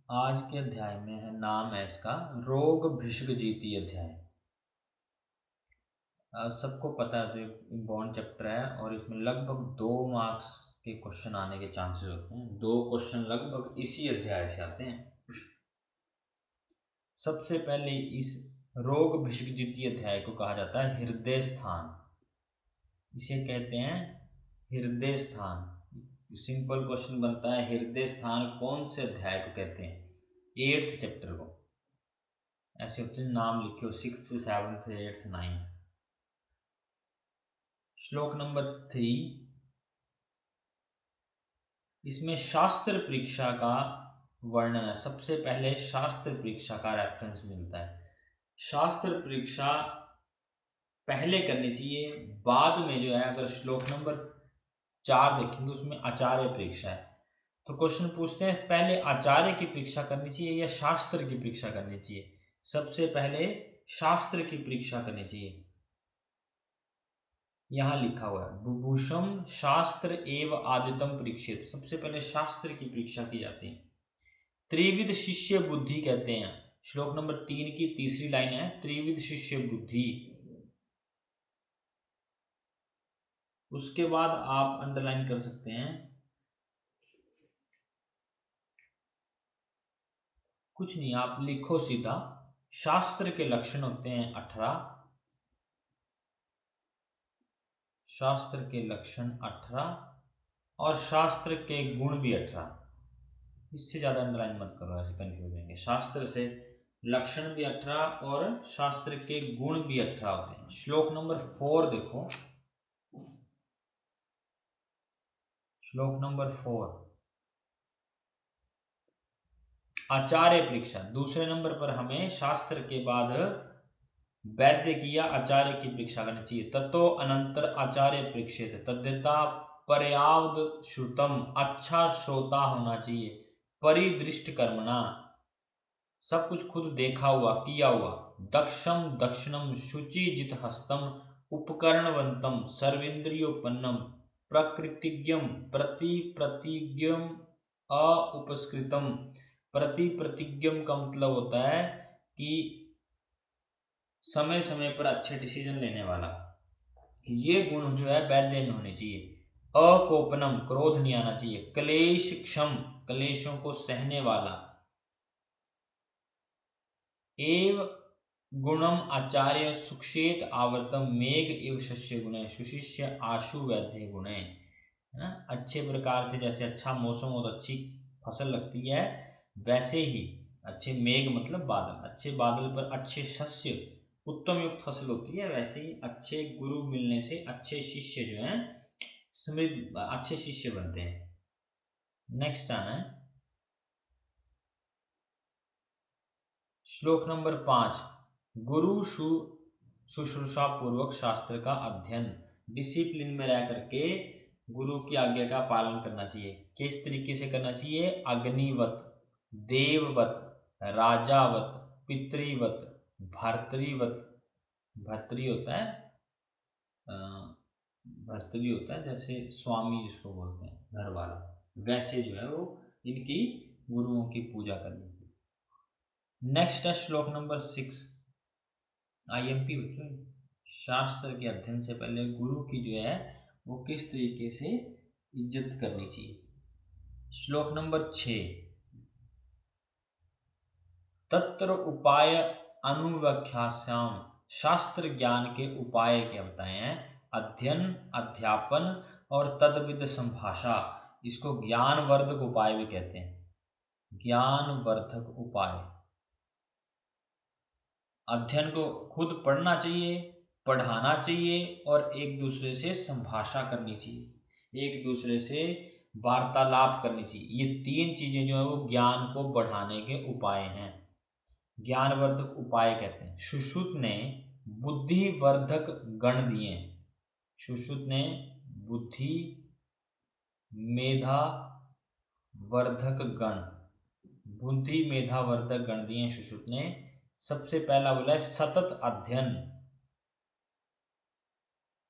आज के अध्याय में है, नाम है इसका रोग भिषग जीती अध्याय। सबको पता है, तो इम्पोर्टेंट चैप्टर है और इसमें लगभग 2 मार्क्स के क्वेश्चन आने के चांसेस होते हैं। 2 क्वेश्चन लगभग इसी अध्याय से आते हैं। सबसे पहले इस रोग भिषग जीती अध्याय को कहा जाता है हृदय स्थान। इसे कहते हैं हृदय स्थान। सिंपल क्वेश्चन बनता है, हृदय स्थान कौन से अध्याय को कहते हैं? 8th चैप्टर को। ऐसे होते हैं, नाम लिखे हो 6th 7th 8th 9th। श्लोक नंबर 3, इसमें शास्त्र परीक्षा का वर्णन है। सबसे पहले शास्त्र परीक्षा का रेफरेंस मिलता है। शास्त्र परीक्षा पहले करनी चाहिए, बाद में जो है अगर श्लोक नंबर 4 देखेंगे उसमें आचार्य परीक्षा है। तो क्वेश्चन पूछते हैं पहले आचार्य की परीक्षा करनी चाहिए या शास्त्र की परीक्षा करनी चाहिए? सबसे पहले शास्त्र की परीक्षा करनी चाहिए। यहाँ लिखा हुआ है बुभूषम शास्त्र एव आदितम परीक्षित। सबसे पहले शास्त्र की परीक्षा की जाती है। त्रिविध शिष्य बुद्धि कहते हैं। श्लोक नंबर 3 की तीसरी लाइन है, त्रिविध शिष्य बुद्धि। उसके बाद आप अंडरलाइन कर सकते हैं, कुछ नहीं, आप लिखो सीधा। शास्त्र के लक्षण होते हैं 18। शास्त्र के लक्षण 18 और शास्त्र के गुण भी 18। इससे ज़्यादा अंडरलाइन मत करो, ऐसे कंफ्यूज होंगे। शास्त्र से लक्षण भी 18 और शास्त्र के गुण भी 18 होते हैं। श्लोक नंबर 4 देखो। श्लोक नंबर 4, आचार्य परीक्षा। दूसरे नंबर पर हमें शास्त्र के बाद वैद्य की या आचार्य की परीक्षा करनी चाहिए। ततो अनंतर आचार्य परीक्षित तद्यता पर्यावद श्रुतम। अच्छा श्रोता होना चाहिए। परिदृष्ट कर्मणा, सब कुछ खुद देखा हुआ किया हुआ। दक्षम दक्षिणम शुचि जित हस्तम उपकरणवंतम सर्वेन्द्रियोपन्नम प्रकृतिज्ञम प्रति प्रतिज्ञम अउपस्कृतम। प्रति प्रतिज्ञम का मतलब होता है कि समय समय पर अच्छे डिसीजन लेने वाला। ये गुण जो है वैद्य में होने चाहिए। अकोपनम, क्रोध नहीं आना चाहिए। क्लेश क्षम, क्लेशों को सहने वाला। एव गुणम आचार्य सुक्षेत आवर्तम मेघ एव शस्य गुणे सुशिष्य आशु वैद्य गुणे। है ना, अच्छे प्रकार से, जैसे अच्छा मौसम हो तो अच्छी फसल लगती है, वैसे ही अच्छे मेघ मतलब बादल, अच्छे बादल पर अच्छे शस्य उत्तम युक्त फसल होती है, वैसे ही अच्छे गुरु मिलने से अच्छे शिष्य जो हैं समृद्ध अच्छे शिष्य बनते हैं। नेक्स्ट आना है श्लोक नंबर 5, गुरु शुश्रूषा पूर्वक शास्त्र का अध्ययन। डिसिप्लिन में रह करके गुरु की आज्ञा का पालन करना चाहिए। किस तरीके से करना चाहिए? अग्निवत, देववत, राजावत, पितृवत, भर्तृवत। भर्तृ होता है भर्तृ होता है जैसे स्वामी जिसको बोलते हैं, घर वाला, वैसे जो है वो इनकी गुरुओं की पूजा करनी चाहिए। नेक्स्ट है श्लोक नंबर 6, IMP बच्चों। शास्त्र के अध्ययन से पहले गुरु की जो है वो किस तरीके से इज्जत करनी चाहिए। श्लोक नंबर 6, तत्र उपाय अनुव्याख्यास्याम। शास्त्र ज्ञान के उपाय क्या बताए हैं? अध्ययन, अध्यापन और तद्विद संभाषा। इसको ज्ञानवर्धक उपाय भी कहते हैं। ज्ञानवर्धक उपाय। अध्ययन को खुद पढ़ना चाहिए, पढ़ाना चाहिए और एक दूसरे से संभाषा करनी चाहिए, एक दूसरे से वार्तालाप करनी चाहिए। ये 3 चीजें जो है वो ज्ञान को बढ़ाने के उपाय हैं, ज्ञानवर्धक उपाय कहते हैं। सुश्रुत ने बुद्धिवर्धक गण दिए। सुश्रुत ने बुद्धि मेधा वर्धक गण, बुद्धि मेधा वर्धक गण दिए सुश्रुत ने। सबसे पहला बोला है सतत अध्ययन।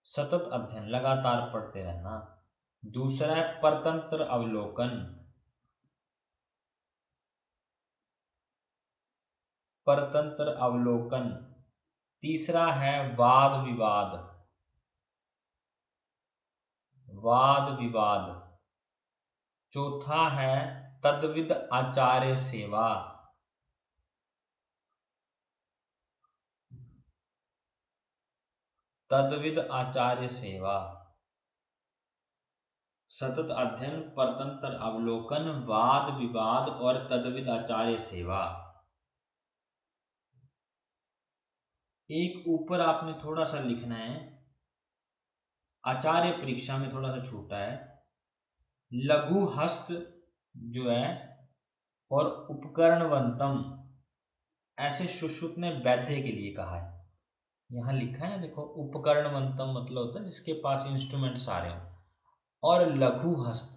सतत अध्ययन, लगातार पढ़ते रहना। दूसरा है परतंत्र अवलोकन। परतंत्र अवलोकन, तीसरा है वाद विवाद, वाद विवाद, चौथा है तद्विद आचार्य सेवा, तद्विद आचार्य सेवा, सतत अध्ययन, परतंत्र अवलोकन, वाद विवाद और तद्विद आचार्य सेवा। एक ऊपर आपने थोड़ा सा लिखना है, आचार्य परीक्षा में थोड़ा सा छूटा है, लघु हस्त जो है और उपकरणवंतम, ऐसे सुश्रुत ने वैद्य के लिए कहा है। यहां लिखा है देखो, उपकरणवंतम मतलब होता है जिसके पास इंस्ट्रूमेंट सारे हों, और लघु हस्त,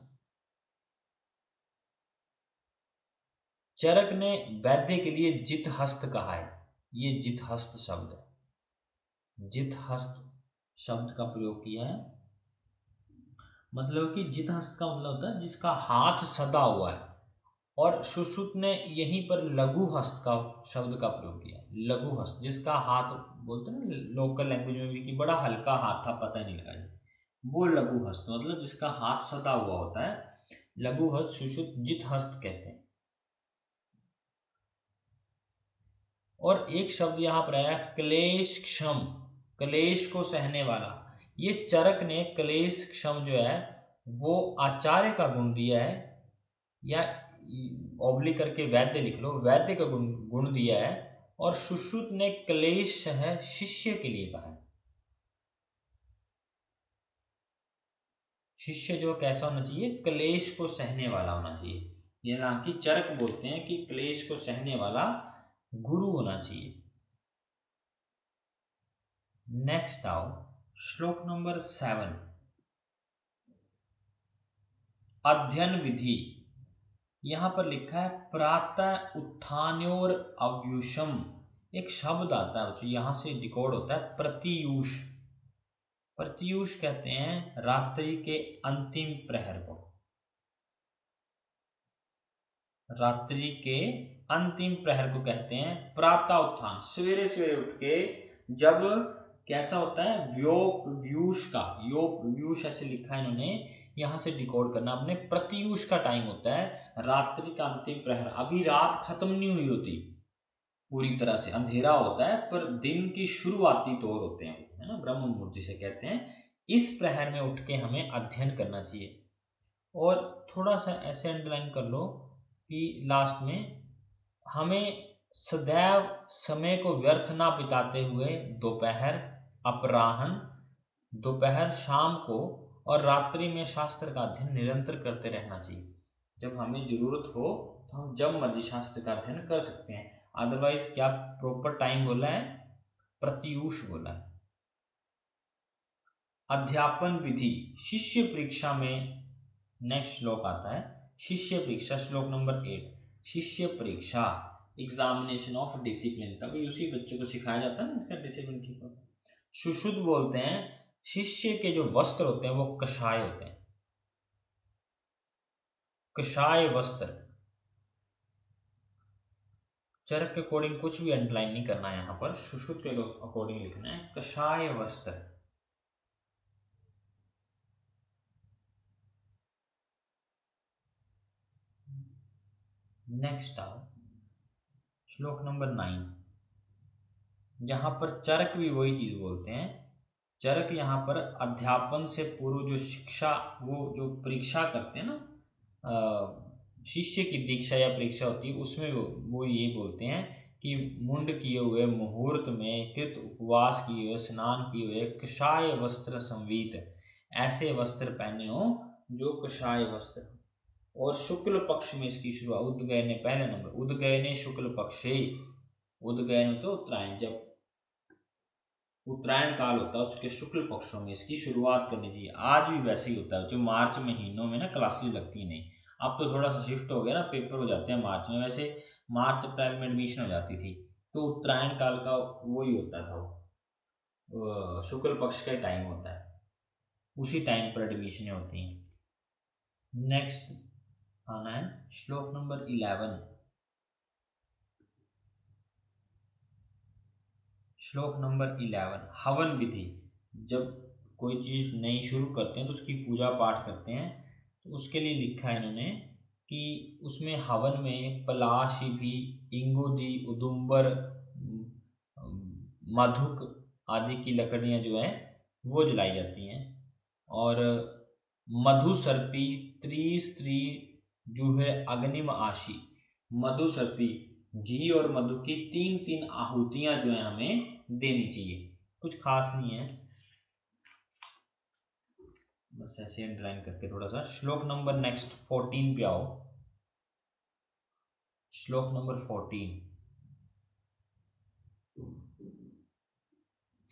चरक ने वैद्य के लिए जित हस्त कहा है। ये जित हस्त शब्द है, जित हस्त शब्द का प्रयोग किया है, मतलब कि जित हस्त का मतलब होता है जिसका हाथ सदा हुआ है, और सुश्रुत ने यहीं पर लघु हस्त का शब्द का प्रयोग किया, लघु हस्त जिसका हाथ, बोलते हैं ना लोकल लैंग्वेज में भी कि बड़ा हल्का हाथ था पता नहीं लगा, वो लघु हस्त मतलब जिसका हाथ सदा हुआ होता है, लघु हस्त सुश्रुत जित हस्त कहते हैं। और एक शब्द यहां पर आया क्लेश क्षम, क्लेश को सहने वाला। ये चरक ने क्लेश क्षम जो है वो आचार्य का गुण दिया है, या ओब्लिक करके वैद्य लिख लो, वैद्य का गुण दिया है, और सुश्रुत ने क्लेश है शिष्य के लिए कहा है। शिष्य जो कैसा होना चाहिए, क्लेश को सहने वाला होना चाहिए, ये ना कि चरक बोलते हैं कि क्लेश को सहने वाला गुरु होना चाहिए। नेक्स्ट आओ, श्लोक नंबर 7, अध्ययन विधि। यहां पर लिखा है प्रातः उत्थान्योर अव्युषम, एक शब्द आता है जो यहां से डिकोड होता है प्रत्यूष। प्रत्यूष कहते हैं रात्रि के अंतिम प्रहर को, रात्रि के अंतिम प्रहर को कहते हैं प्रातः उत्थान, सवेरे सवेरे उठ के, जब कैसा होता है व्यूष का, योग व्यूष ऐसे लिखा है इन्होंने, यहां से डिकोड करना अपने, प्रत्यूष का टाइम होता है रात्रि का अंतिम प्रहर, अभी रात खत्म नहीं हुई होती पूरी तरह से, अंधेरा होता है पर दिन की शुरुआती दौर होते हैं, है ना, ब्रह्म मुहूर्त जिसे कहते हैं। इस प्रहर में उठ के हमें अध्ययन करना चाहिए। और थोड़ा सा ऐसे अंडरलाइन कर लो कि लास्ट में हमें सदैव समय को व्यर्थ ना बिताते हुए दोपहर, अपराह्न, दोपहर, शाम को और रात्रि में शास्त्र का अध्ययन निरंतर करते रहना चाहिए। जब हमें जरूरत हो तो हम जब मर्जी शास्त्र का अध्ययन कर सकते हैं, अदरवाइज क्या प्रॉपर टाइम बोला है, प्रत्यूष बोला है। अध्यापन विधि, शिष्य परीक्षा में नेक्स्ट श्लोक आता है, शिष्य परीक्षा, श्लोक नंबर 8, शिष्य परीक्षा, एग्जामिनेशन ऑफ डिसिप्लिन, तभी उसी बच्चों को सिखाया जाता है ना इसका डिसिप्लिन ठीक होता है। सुश्रुत बोलते हैं शिष्य के जो वस्त्र होते हैं वो कषाय होते हैं, कषाय वस्त्र, चरक के अकॉर्डिंग कुछ भी अंडरलाइन नहीं करना है यहाँ पर, सुश्रुत के अकॉर्डिंग लिखना है कषाय वस्त्र। नेक्स्ट आओ, श्लोक नंबर 9, यहाँ पर चरक भी वही चीज बोलते हैं, चरक यहाँ पर अध्यापन से पूर्व जो शिक्षा, वो जो परीक्षा करते हैं ना, शिष्य की दीक्षा या परीक्षा होती है, उसमें वो ये बोलते हैं कि मुंड किए हुए, मुहूर्त में कृत उपवास किए हुए, स्नान किए हुए, कषाय वस्त्र संवीत, ऐसे वस्त्र पहने हो जो कषाय वस्त्र, और शुक्ल पक्ष में इसकी शुरुआत, उदगयने पहले नंबर, उदगयने शुक्ल पक्षे, उदगयन तो उत्तरायण, जब उत्तरायण काल होता है उसके शुक्ल पक्षों में इसकी शुरुआत करनी चाहिए। आज भी वैसे ही होता है, जो मार्च महीनों में ना क्लासेस लगती नहीं, अब तो थोड़ा सा शिफ्ट हो गया ना, पेपर हो जाते हैं मार्च में, वैसे मार्च अप्रैल में एडमिशन हो जाती थी, तो उत्तरायण काल का वही होता था, वो शुक्ल पक्ष का टाइम होता है, उसी टाइम पर एडमिशन होती हैं। नेक्स्ट आना है श्लोक नंबर 11, श्लोक नंबर 11 हवन विधि। जब कोई चीज़ नई शुरू करते हैं तो उसकी पूजा पाठ करते हैं, तो उसके लिए लिखा है इन्होंने कि उसमें हवन में पलाशी, इंगुदी, उदुम्बर, मधुक आदि की लकड़ियाँ जो हैं वो जलाई जाती हैं, और मधुसर्पी, त्रिस्त्री जूहे अग्निम आशी। मधुसर्पी घी और मधु की 3-3 आहुतियां जो है हमें देनी चाहिए। कुछ खास नहीं है, बस ऐसे ड्राइंग करके थोड़ा सा। श्लोक नंबर नेक्स्ट 14 पे आओ। श्लोक नंबर 14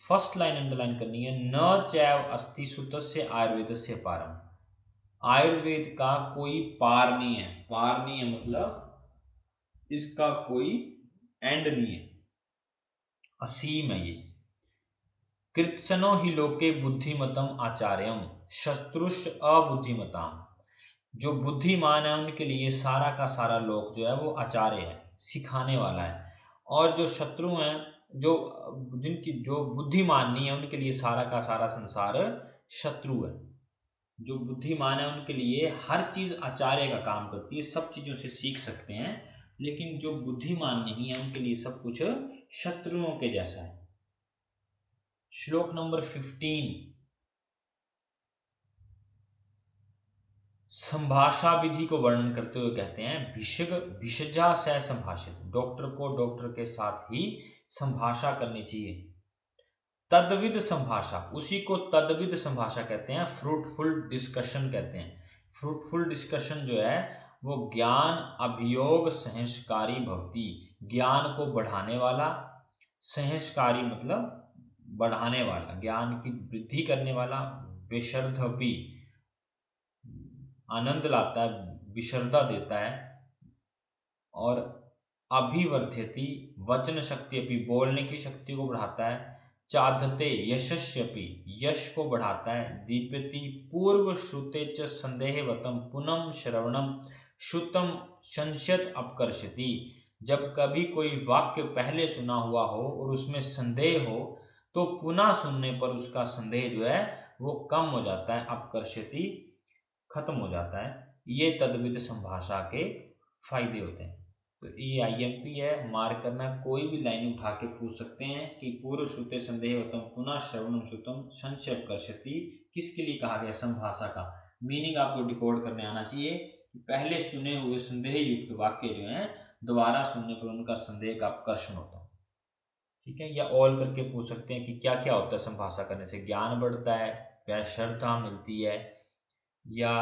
फर्स्ट लाइन अंडरलाइन करनी है। न चैव अस्ति सुतस्य आयुर्वेदस्य पारम। आयुर्वेद का कोई पार नहीं है। पार नहीं है मतलब इसका कोई एंड नहीं है, असीम है ये। कृत्सनो ही लोके बुद्धिमतम आचार्यम शत्रुष अबुद्धिमताम। जो बुद्धिमान है उनके लिए सारा का सारा लोक जो है वो आचार्य है, सिखाने वाला है। और जो शत्रु हैं, जो जिनकी जो बुद्धिमान नहीं है उनके लिए सारा का सारा संसार शत्रु है। जो बुद्धिमान है उनके लिए हर चीज आचार्य का काम करती है, सब चीजों से सीख सकते हैं। लेकिन जो बुद्धिमान नहीं है उनके लिए सब कुछ शत्रुओं के जैसा है। श्लोक नंबर 15 संभाषा विधि को वर्णन करते हुए कहते हैं भिषग भिषजा से संभाषित। डॉक्टर को डॉक्टर के साथ ही संभाषा करनी चाहिए। तद्विद संभाषा, उसी को तद्विद संभाषा कहते हैं, फ्रूटफुल डिस्कशन कहते हैं। फ्रूटफुल डिस्कशन जो है वो ज्ञान अभियोग सहस्कारी भवती। ज्ञान को बढ़ाने वाला, सहस्कारी मतलब बढ़ाने वाला, ज्ञान की वृद्धि करने वाला, विशर्धपि आनंद लाता है, विशर्धा देता है, और अभिवर्ध्यति वचन शक्ति अपनी बोलने की शक्ति को बढ़ाता है। चाधते यशस्यपि यश को बढ़ाता है। दीप्यति पूर्व श्रुते च संदेहवतम पुनम श्रवणम श्रुतम संशयत अपकर्षति। जब कभी कोई वाक्य पहले सुना हुआ हो और उसमें संदेह हो तो पुनः सुनने पर उसका संदेह जो है वो कम हो जाता है, अपकर्षति खत्म हो जाता है। ये तद्विद संभाषा के फायदे होते हैं। तो ये आईएमपी है, मार्क करना। कोई भी लाइन उठा के पूछ सकते हैं कि पूर्व श्रुते संदेहवतम पुनः श्रवणम श्रुतम संशय अपकर्षति किसके लिए कहा गया, संभाषा का। मीनिंग आपको डिकोड करने आना चाहिए कि पहले सुने हुए संदेह युक्त वाक्य जो हैं दोबारा सुनने पर उनका संदेह का अपकर्षण होता है। ठीक है, या ऑल करके पूछ सकते हैं कि क्या क्या होता है संभाषा करने से। ज्ञान बढ़ता है, या श्रद्धा मिलती है, या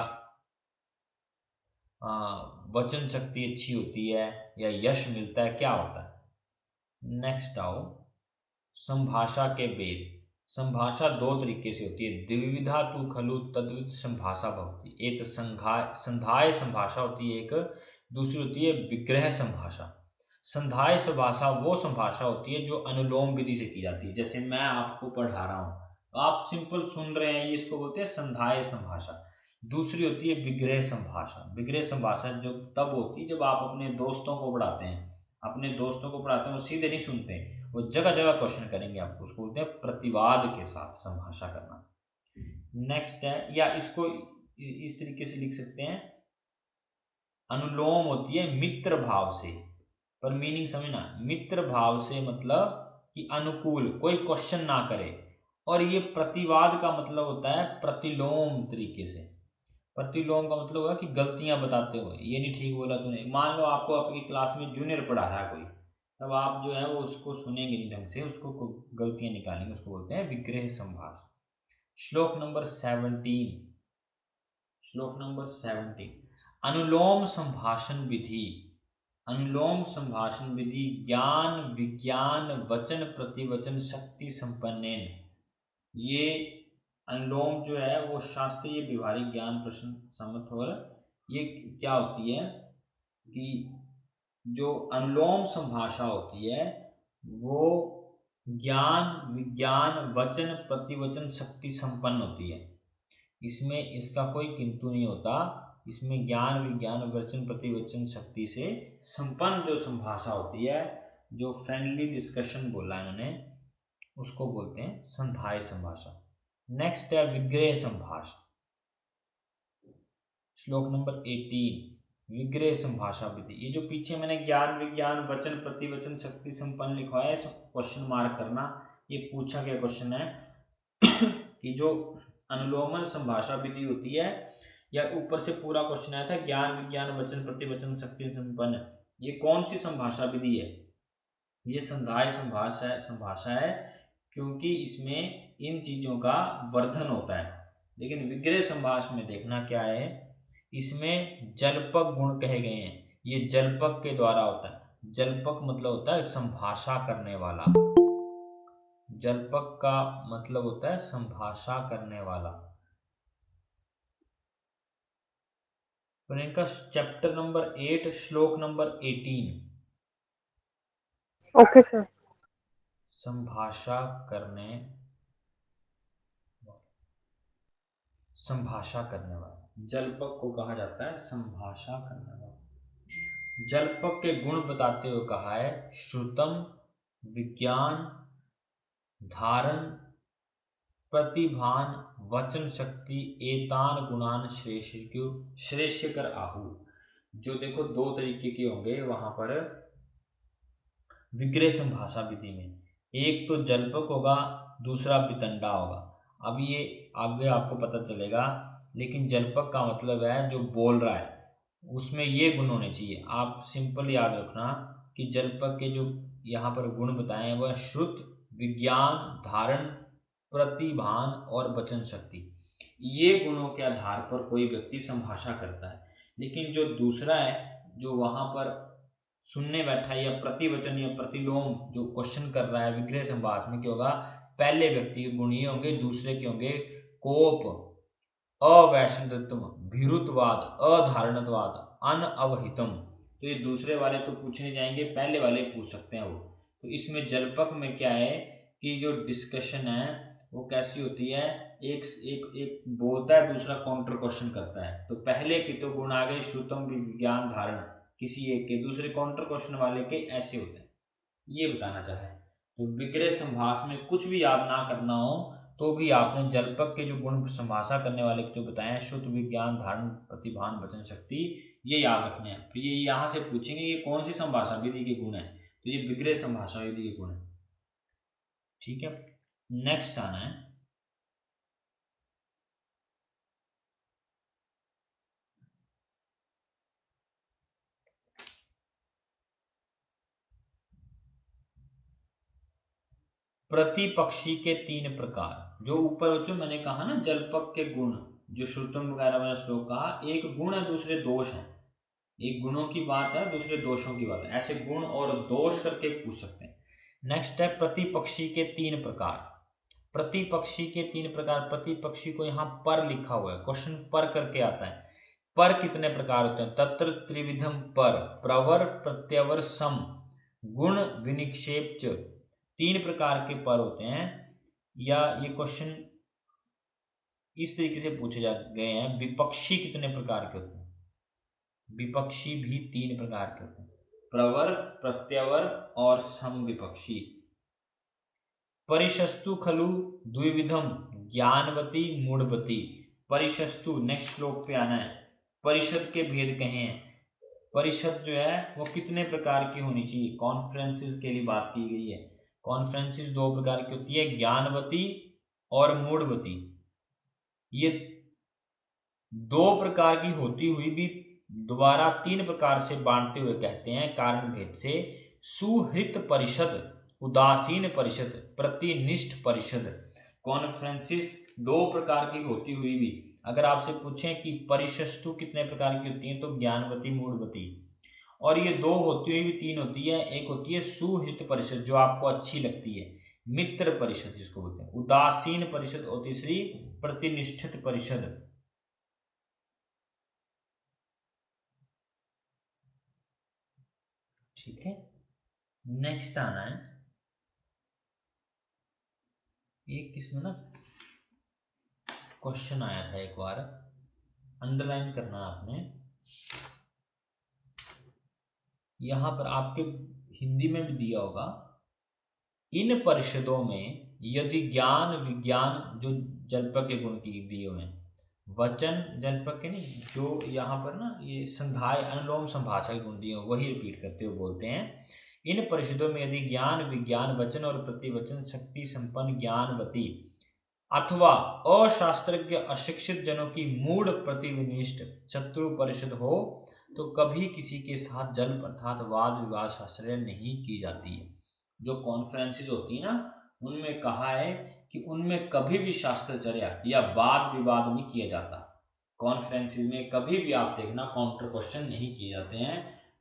वचन शक्ति अच्छी होती है, या यश मिलता है, क्या होता है। नेक्स्ट आओ, संभाषा के भेद। संभाषा दो तरीके से होती है। द्विविधा तु खलु तद्विध संभाषा भवति। एक संधाय संभाषा होती है, एक दूसरी होती है विग्रह संभाषा। संधाय संभाषा वो संभाषा होती है जो अनुलोम विधि से की जाती है। जैसे मैं आपको पढ़ा रहा हूँ, आप सिंपल सुन रहे हैं, इसको बोलते हैं संधाय संभाषा। दूसरी होती है विग्रह संभाषा। विग्रह संभाषा जो तब होती है जब आप अपने दोस्तों को पढ़ाते हैं। अपने दोस्तों को पढ़ाते हैं वो सीधे नहीं सुनते, वो जगह जगह क्वेश्चन करेंगे आपको, उसको बोलते हैं प्रतिवाद के साथ संभाषा करना। नेक्स्ट है, या इसको इस तरीके से लिख सकते हैं, अनुलोम होती है मित्र भाव से। पर मीनिंग समझना, मित्र भाव से मतलब कि अनुकूल, कोई क्वेश्चन ना करे। और ये प्रतिवाद का मतलब होता है प्रतिलोम तरीके से। प्रतिलोम का मतलब होगा कि गलतियां बताते हुए, ये नहीं ठीक बोला तूने। मान लो आपको आपकी क्लास में जूनियर पढ़ा रहा है कोई, तब आप जो है वो उसको सुनेंगे नहीं ढंग से, उसको गलतियां निकालेंगे, उसको बोलते हैं विग्रह संभाषा। श्लोक नंबर 17। श्लोक नंबर 17 अनुलोम संभाषण विधि। अनुलोम संभाषण विधि ज्ञान विज्ञान वचन प्रतिवचन शक्ति संपन्न। ये अनुलोम जो है वो शास्त्रीय व्यवहारिक ज्ञान प्रश्न सम्मत हो। ये क्या होती है कि जो अनुलोम संभाषा होती है वो ज्ञान विज्ञान वचन प्रतिवचन शक्ति संपन्न होती है। इसमें इसका कोई किंतु नहीं होता। इसमें ज्ञान विज्ञान वचन प्रतिवचन शक्ति से संपन्न जो संभाषा होती है, जो फ्रेंडली डिस्कशन बोला है इन्होंने, उसको बोलते हैं संधाय संभाषा। नेक्स्ट है विग्रह संभाषा। श्लोक नंबर 18, विग्रह संभाषा विधि। ये जो पीछे मैंने ज्ञान विज्ञान वचन प्रतिवचन शक्ति संपन्न लिखा है, क्वेश्चन मार्क करना, ये पूछा गया क्वेश्चन है कि जो अनुलोमन संभाषा विधि होती है, या ऊपर से पूरा क्वेश्चन आया था ज्ञान विज्ञान वचन प्रतिवचन शक्ति संपन्न, ये कौन सी संभाषा विधि है? ये संधाय संभाषा है, क्योंकि इसमें इन चीजों का वर्धन होता है। लेकिन विग्रह संभाष में देखना क्या है, इसमें जल्पक गुण कहे गए हैं, ये जल्पक के द्वारा होता है। जल्पक मतलब होता है संभाषा करने वाला, जल्पक का मतलब होता है संभाषा करने वाला। प्रियंका चैप्टर नंबर 8 श्लोक नंबर 18। Okay sir. संभाषा करने वाला, जल्पक को कहा जाता है संभाषा करने वाला। जल्पक के गुण बताते हुए कहा है श्रुतम विज्ञान धारण प्रतिभान वचन शक्ति एतान गुणान श्रेष्ठ कर आहु। जो देखो दो तरीके के होंगे वहां पर विग्रह संभाषा विधि में, एक तो जल्पक होगा, दूसरा वितंडा होगा। अब ये आगे आपको पता चलेगा, लेकिन जल्पक का मतलब है जो बोल रहा है, उसमें ये गुण होने चाहिए। आप सिंपल याद रखना कि जल्पक के जो यहाँ पर गुण बताए हैं वह श्रुत विज्ञान धारण प्रतिभान और वचन शक्ति, ये गुणों के आधार पर कोई व्यक्ति संभाषा करता है। लेकिन जो दूसरा है, जो वहां पर सुनने बैठा है, या प्रतिवचन या प्रतिलोम जो क्वेश्चन कर रहा है विग्रह संभाष में, क्या होगा, पहले व्यक्ति के गुण ये होंगे, दूसरे के होंगे कोप, अवैष्णवत्व, भीरुत्वाद, अधारणत्वाद, अनअवहितम। तो ये दूसरे वाले तो पूछने जाएंगे, पहले वाले पूछ सकते हैं वो। तो इसमें जल्पक में क्या है कि जो डिस्कशन है वो कैसी होती है, एक एक एक बोलता है, दूसरा काउंटर क्वेश्चन करता है। तो पहले के तो गुण आ गए श्रुतम विज्ञान धारण किसी एक के, दूसरे काउंटर क्वेश्चन वाले के ऐसे होते हैं, ये बताना चाहे। तो विग्रह संभाष में कुछ भी याद ना करना हो तो भी आपने जल्पक के जो गुण संभाषा करने वाले जो बताए हैं शुद्ध विज्ञान धारण प्रतिभान वचन शक्ति, ये याद रखने हैं। फिर ये यहाँ से पूछेंगे ये कौन सी संभाषा विधि के गुण है, तो ये विग्रह संभाषा विधि के गुण है। ठीक है, नेक्स्ट आना है प्रतिपक्षी के तीन प्रकार। जो ऊपर जो मैंने कहा ना जल्पक के गुण, जो श्रुतम वगैरह वाला श्लोक कहा, एक गुण है दूसरे दोष है, एक गुणों की बात है दूसरे दोषों की बात है, ऐसे गुण और दोष करके पूछ सकते हैं। नेक्स्ट है प्रतिपक्षी के तीन प्रकार। प्रतिपक्षी के तीन प्रकार, प्रतिपक्षी को यहाँ पर लिखा हुआ है, क्वेश्चन पर करके आता है। पर कितने प्रकार होते हैं, तत्र त्रिविधम पर, प्रवर प्रत्यवर सम गुण विनिक्षेप च, तीन प्रकार के पर होते हैं। या ये क्वेश्चन इस तरीके से पूछे जा गए हैं, विपक्षी कितने प्रकार के होते हैं, विपक्षी भी तीन प्रकार के होते हैं, प्रवर प्रत्यवर और सम विपक्षी। परिशस्तु खलु द्विविधम ज्ञानवती मूढ़वती। परिशस्तु नेक्स्ट श्लोक पे आना है, परिषद के भेद कहे हैं। परिषद जो है वो कितने प्रकार की होनी चाहिए, कॉन्फ्रेंसिस के लिए बात की गई है। कॉन्फ्रेंसिस दो प्रकार की होती है, ज्ञानवती और मूढ़वती। ये दो प्रकार की होती हुई भी दोबारा तीन प्रकार से बांटते हुए कहते हैं कारण भेद से, सुहृत परिषद, उदासीन परिषद, प्रतिनिष्ठ परिषद। कॉन्फ्रेंसिस दो प्रकार की होती हुई भी, अगर आपसे पूछें कि परिशस्तु कितने प्रकार की होती है, तो ज्ञानवती मूढ़वती। और ये दो होती हुई भी तीन होती है, एक होती है सुहृत परिषद जो आपको अच्छी लगती है, मित्र परिषद जिसको बोलते हैं, उदासीन परिषद, और तीसरी प्रतिनिष्ठित परिषद। ठीक है, नेक्स्ट आना है एक, इसमें ना क्वेश्चन आया था एक बार, अंडरलाइन करना आपने, यहां पर आपके हिंदी में भी दिया होगा, इन परिषदों में यदि ज्ञान विज्ञान जो जलपक के गुण की दिए हुए हैं, वचन जलपक के नहीं, जो यहाँ पर ना ये संधाय अनुलोम संभाषा के गुण दिए वही रिपीट करते हुए बोलते हैं। इन परिषदों में यदि ज्ञान विज्ञान वचन और प्रतिवचन शक्ति संपन्न ज्ञानवती अथवा अशास्त्रज्ञ अशिक्षित जनों की मूढ़ प्रतिनिष्ठ शत्रु परिषद हो तो कभी किसी के साथ जल्प अर्थात वाद विवाद शास्त्र नहीं की जाती है। जो कॉन्फ्रेंसेस होती है ना, उनमें कहा है कि उनमें कभी भी शास्त्रचर्या या वाद विवाद नहीं किया जाता। कॉन्फ्रेंसेस में कभी भी आप देखना काउंटर क्वेश्चन नहीं किए जाते हैं,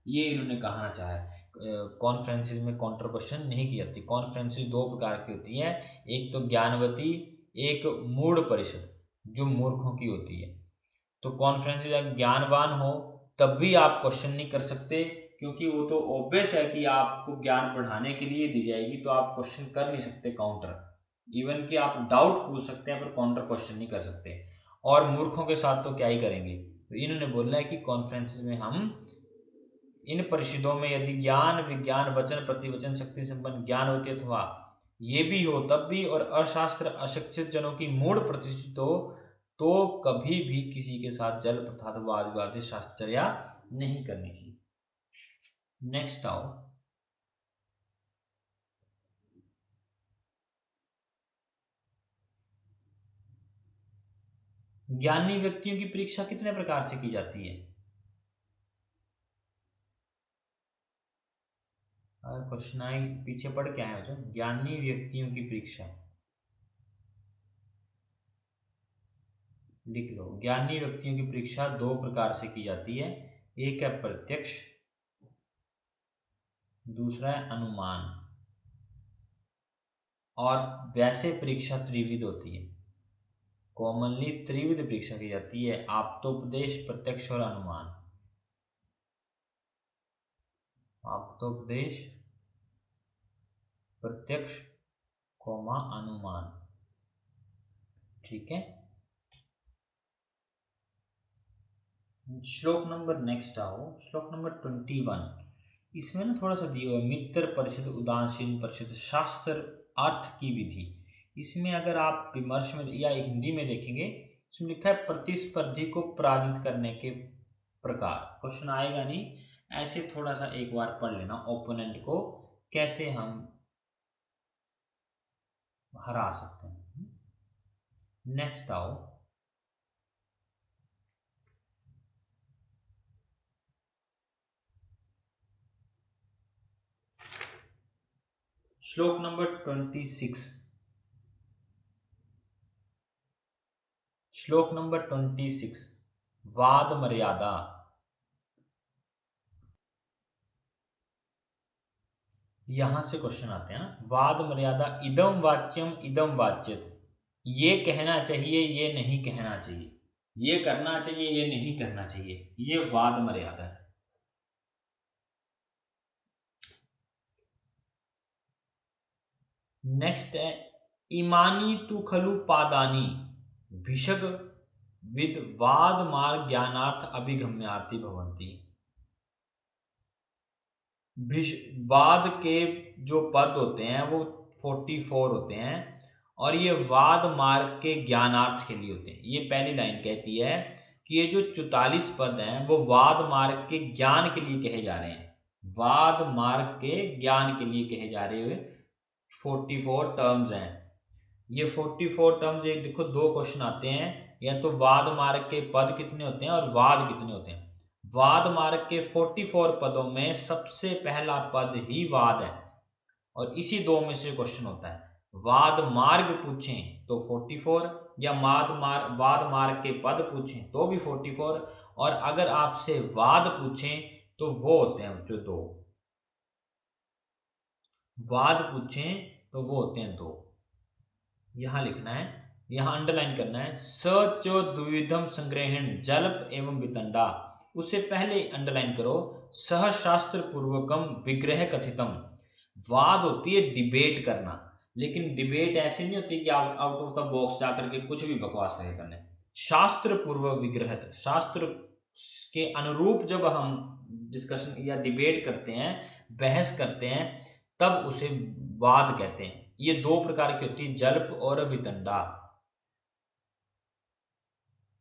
ये इन्होंने कहना चाहा है। कॉन्फ्रेंसेस में काउंटर क्वेश्चन नहीं की जाती। कॉन्फ्रेंसेस दो प्रकार की होती है, एक तो ज्ञानवती, एक मूढ़ परिषद जो मूर्खों की होती है। तो कॉन्फ्रेंसेस अगर ज्ञानवान हो तब भी आप क्वेश्चन नहीं कर सकते, क्योंकि वो तो ऑब्वियस है कि आपको ज्ञान बढ़ाने के लिए दी जाएगी, तो आप क्वेश्चन कर नहीं सकते काउंटर। इवन कि आप डाउट पूछ सकते हैं पर काउंटर क्वेश्चन नहीं कर सकते। और मूर्खों के साथ तो क्या ही करेंगे। तो इन्होंने बोला है कि कॉन्फ्रेंसेस में हम इन परिषदों में यदि ज्ञान विज्ञान वचन प्रतिवचन शक्ति संपन्न ज्ञान होती अथवा ये भी हो तब भी, और अशास्त्र अशिक्षित जनों की मूढ़ प्रतिष्ठित हो तो कभी भी किसी के साथ जल अर्थात वाद विवाद शास्त्रचर्या नहीं करनी चाहिए। नेक्स्ट आओ, ज्ञानी व्यक्तियों की परीक्षा कितने प्रकार से की जाती है। अगर क्वेश्चन आए पीछे पढ़ के आए हो तो, ज्ञानी व्यक्तियों की परीक्षा लिख लो। ज्ञानी व्यक्तियों की परीक्षा दो प्रकार से की जाती है, एक है प्रत्यक्ष, दूसरा है अनुमान। और वैसे परीक्षा त्रिविध होती है, कॉमनली त्रिविध परीक्षा की जाती है, आप्तोपदेश प्रत्यक्ष और अनुमान। आप्तोपदेश प्रत्यक्ष कौमा अनुमान, ठीक है। श्लोक नंबर नेक्स्ट आओ, श्लोक नंबर 21। इसमें ना थोड़ा सा दिया हुआ मित्र परिषद उदासीन परिषद शास्त्र अर्थ की विधि। इसमें अगर आप विमर्श में या हिंदी में देखेंगे, इसमें लिखा है प्रतिस्पर्धी को पराजित करने के प्रकार। क्वेश्चन आएगा नहीं, ऐसे थोड़ा सा एक बार पढ़ लेना ओपोनेंट को कैसे हम हरा सकते हैं। नेक्स्ट आओ, श्लोक नंबर 26। श्लोक नंबर 26, वाद मर्यादा। यहां से क्वेश्चन आते हैं ना, वाद मर्यादा इदम वाच्यम इदम वाच्यत, ये कहना चाहिए ये नहीं कहना चाहिए, ये करना चाहिए ये नहीं करना चाहिए, ये वाद मर्यादा है। नेक्स्ट है इमानी तु खलु पादानी भिषग विद वाद मार्ग ज्ञानार्थ अभिगम्यार्थी भवंती। वाद के जो पद होते हैं वो 44 होते हैं, और ये वाद मार्ग के ज्ञानार्थ के लिए होते हैं। ये पहली लाइन कहती है कि ये जो 44 पद हैं वो वाद मार्ग के ज्ञान के लिए कहे जा रहे हैं, वाद मार्ग के ज्ञान के लिए कहे जा रहे हुए 44 टर्म्स हैं। ये 44 टर्म्स, एक देखो दो क्वेश्चन आते हैं, या तो वाद मार्ग के पद कितने होते हैं और वाद कितने होते हैं। वाद मार्ग के 44 पदों में सबसे पहला पद ही वाद है, और इसी दो में से क्वेश्चन होता है। वाद मार्ग पूछें तो 44, या वाद मार्ग के पद पूछें तो भी 44, और अगर आपसे वाद पूछें तो वो होते हैं जो दो। वाद पूछें तो वो होते हैं दो। यहां लिखना है, यहां अंडरलाइन करना है, सच द्विविधम संग्रहण जल्प एवं वितंडा। उससे पहले अंडरलाइन करो, सहशास्त्र पूर्वकम विग्रह कथितम। वाद होती है डिबेट करना, लेकिन डिबेट ऐसी नहीं होती कि आप आउट ऑफ द बॉक्स जाकर के कुछ भी बकवास रहे करने। शास्त्र पूर्व विग्रह, शास्त्र के अनुरूप जब हम डिस्कशन या डिबेट करते हैं, बहस करते हैं, तब उसे वाद कहते हैं। ये दो प्रकार की होती है, जल्प और वितंडा।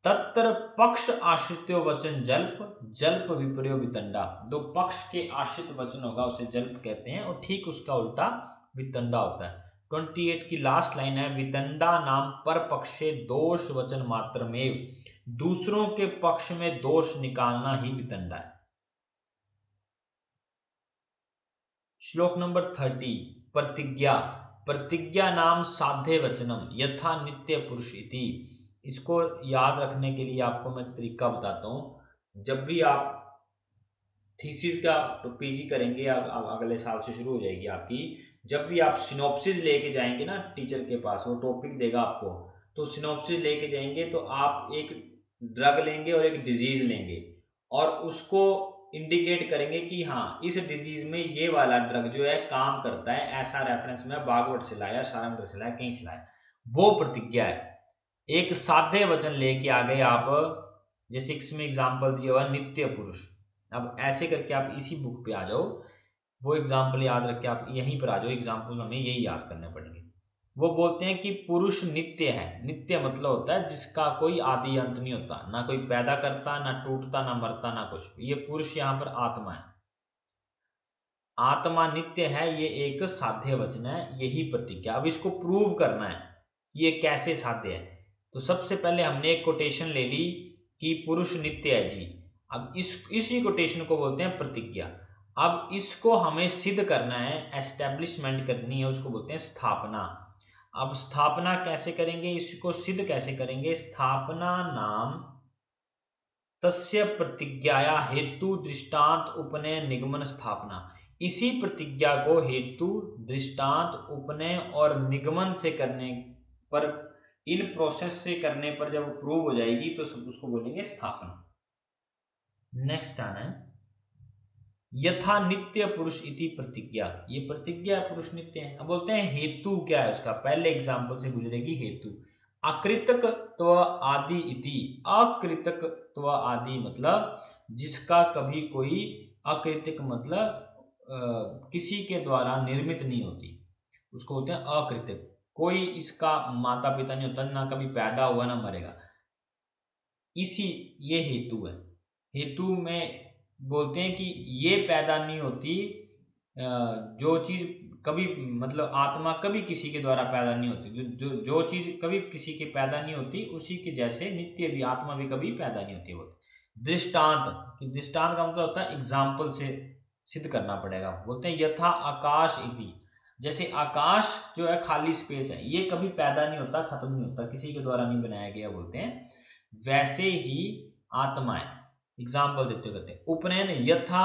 तत्र पक्ष आश्रित वचन जल्प, जल्प विपर्यो वितंडा। दो पक्ष के आश्रित वचन होगा उसे जल्प कहते हैं, और ठीक उसका उल्टा वितंडा होता है। 28 की लास्ट लाइन है, वितंडा नाम पर पक्षे दोष वचन मात्र में, दूसरों के पक्ष में दोष निकालना ही वितंडा है। श्लोक नंबर 30, प्रतिज्ञा। प्रतिज्ञा नाम साध्य वचनम यथा नित्य पुरुष इति। इसको याद रखने के लिए आपको मैं तरीका बताता हूँ। जब भी आप थीसिस का पीजी करेंगे, अगले साल से शुरू हो जाएगी आपकी, जब भी आप सिनॉप्सिस लेके जाएंगे ना टीचर के पास, वो टॉपिक देगा आपको, तो सिनॉप्सिस लेके जाएंगे तो आप एक ड्रग लेंगे और एक डिजीज लेंगे, और उसको इंडिकेट करेंगे कि हाँ इस डिजीज में ये वाला ड्रग जो है काम करता है, ऐसा रेफरेंस में बागवट से लाया, सारंगधर से लाया, कहीं से लाया, वो प्रतिज्ञा है। एक साध्य वचन लेके आ गए आप, जैसे इसमें एग्जाम्पल दिया हुआ नित्य पुरुष। अब ऐसे करके आप इसी बुक पे आ जाओ, वो एग्जाम्पल याद रख के आप यहीं पर आ जाओ, एग्जाम्पल हमें यही याद करने पड़ेंगे। वो बोलते हैं कि पुरुष नित्य है। नित्य मतलब होता है जिसका कोई आदि अंत नहीं होता, ना कोई पैदा करता, ना टूटता, ना मरता, ना कुछ। ये पुरुष यहाँ पर आत्मा है, आत्मा नित्य है, ये एक साध्य वचन है, यही प्रतिज्ञा। अब इसको प्रूव करना है ये कैसे साध्य है। तो सबसे पहले हमने एक कोटेशन ले ली कि पुरुष नित्य है जी। अब इसी कोटेशन को बोलते हैं प्रतिज्ञा। अब इसको हमें सिद्ध करना है, एस्टेब्लिशमेंट करनी है, उसको बोलते हैं स्थापना। अब स्थापना कैसे करेंगे, इसको सिद्ध कैसे करेंगे? स्थापना नाम तस्य प्रतिज्ञाया हेतु दृष्टांत उपनय निगमन स्थापना। इसी प्रतिज्ञा को हेतु दृष्टांत उपनय और निगमन से करने पर, इन प्रोसेस से करने पर जब प्रूव हो जाएगी तो सब उसको बोलेंगे स्थापना। नेक्स्ट आना है यथा नित्य पुरुष इति प्रतिज्ञा। ये प्रतिज्ञा पुरुष नित्य है। अब बोलते हैं हेतु क्या है उसका, पहले एग्जांपल से गुजरेगी। हेतु अकृतकत्व आदि इति। अकृतकत्व आदि मतलब जिसका कभी कोई, अकृतक मतलब किसी के द्वारा निर्मित नहीं होती, उसको बोलते हैं अकृतक। कोई इसका माता पिता नहीं होता, ना कभी पैदा हुआ ना मरेगा, इसी ये हेतु है। हेतु में बोलते हैं कि ये पैदा नहीं होती, जो चीज कभी, मतलब आत्मा कभी किसी के द्वारा पैदा नहीं होती, जो चीज कभी किसी के पैदा नहीं होती, उसी के जैसे नित्य भी आत्मा भी कभी पैदा नहीं होती। वो दृष्टांत, कि दृष्टांत का मतलब होता है एग्जाम्पल से सिद्ध करना पड़ेगा। बोलते हैं यथा आकाश इति। जैसे आकाश जो है खाली स्पेस है, ये कभी पैदा नहीं होता, खत्म नहीं होता, किसी के द्वारा नहीं बनाया गया। बोलते हैं वैसे ही आत्माएं। एग्जाम्पल देते कहते हैं उपनयन यथा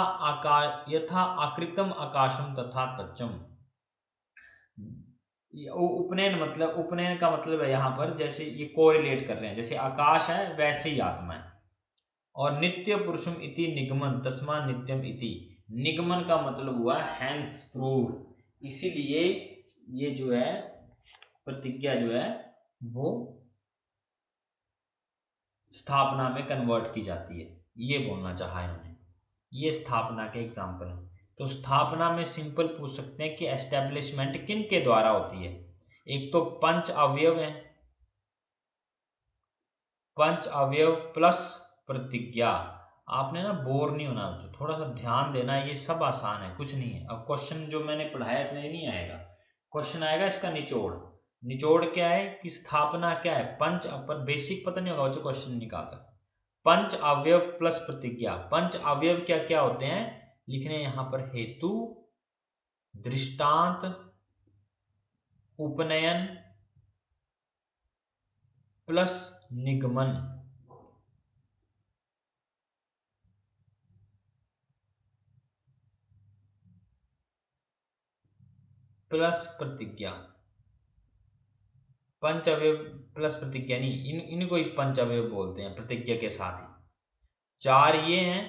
आकृतम आकाशम तथा तच्चम। उपनयन मतलब, उपनयन का मतलब है यहाँ पर जैसे ये कोरिलेट कर रहे हैं, जैसे आकाश है वैसे ही आत्मा है। और नित्य पुरुषम इति निगमन तस्मा नित्यम इति। निगमन का मतलब हुआ हैंस प्रूव। इसीलिए ये जो है प्रतिज्ञा जो है वो स्थापना में कन्वर्ट की जाती है, ये बोलना चाहा इन्होंने। ये स्थापना के एग्जाम्पल है। तो स्थापना में सिंपल पूछ सकते हैं कि एस्टेब्लिशमेंट किन के द्वारा होती है। एक तो पंच अवयव है, पंच अवयव प्लस प्रतिज्ञा। आपने ना बोर नहीं होना, तो थोड़ा सा ध्यान देना, ये सब आसान है, कुछ नहीं है। अब क्वेश्चन जो मैंने पढ़ाया इतने नहीं आएगा, क्वेश्चन आएगा इसका निचोड़। निचोड़ क्या है कि स्थापना क्या है, पंच, पर बेसिक पता नहीं होगा तो क्वेश्चन निकालता। पंच अवयव प्लस प्रतिज्ञा। पंच अवयव क्या क्या होते हैं लिखने यहां पर, हेतु, दृष्टांत, उपनयन प्लस निगमन। प्लस प्रतिज्ञा। पंच अवयव प्लस प्रतिज्ञा नहीं, इनको ही पंच अवयव बोलते हैं प्रतिज्ञा के साथ ही। चार ये हैं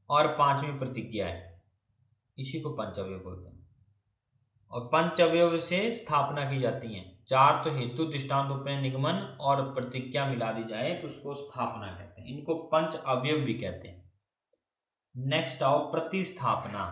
और पांचवी प्रतिज्ञा है, इसी को पंच अवयव बोलते हैं। और पंच अवयव से स्थापना की जाती है। चार तो हेतु, दृष्टांत, उपनयन, निगमन और प्रतिज्ञा मिला दी जाए तो उसको स्थापना कहते हैं। इनको पंच अवयव भी कहते हैं। नेक्स्ट आओ प्रतिस्थापना।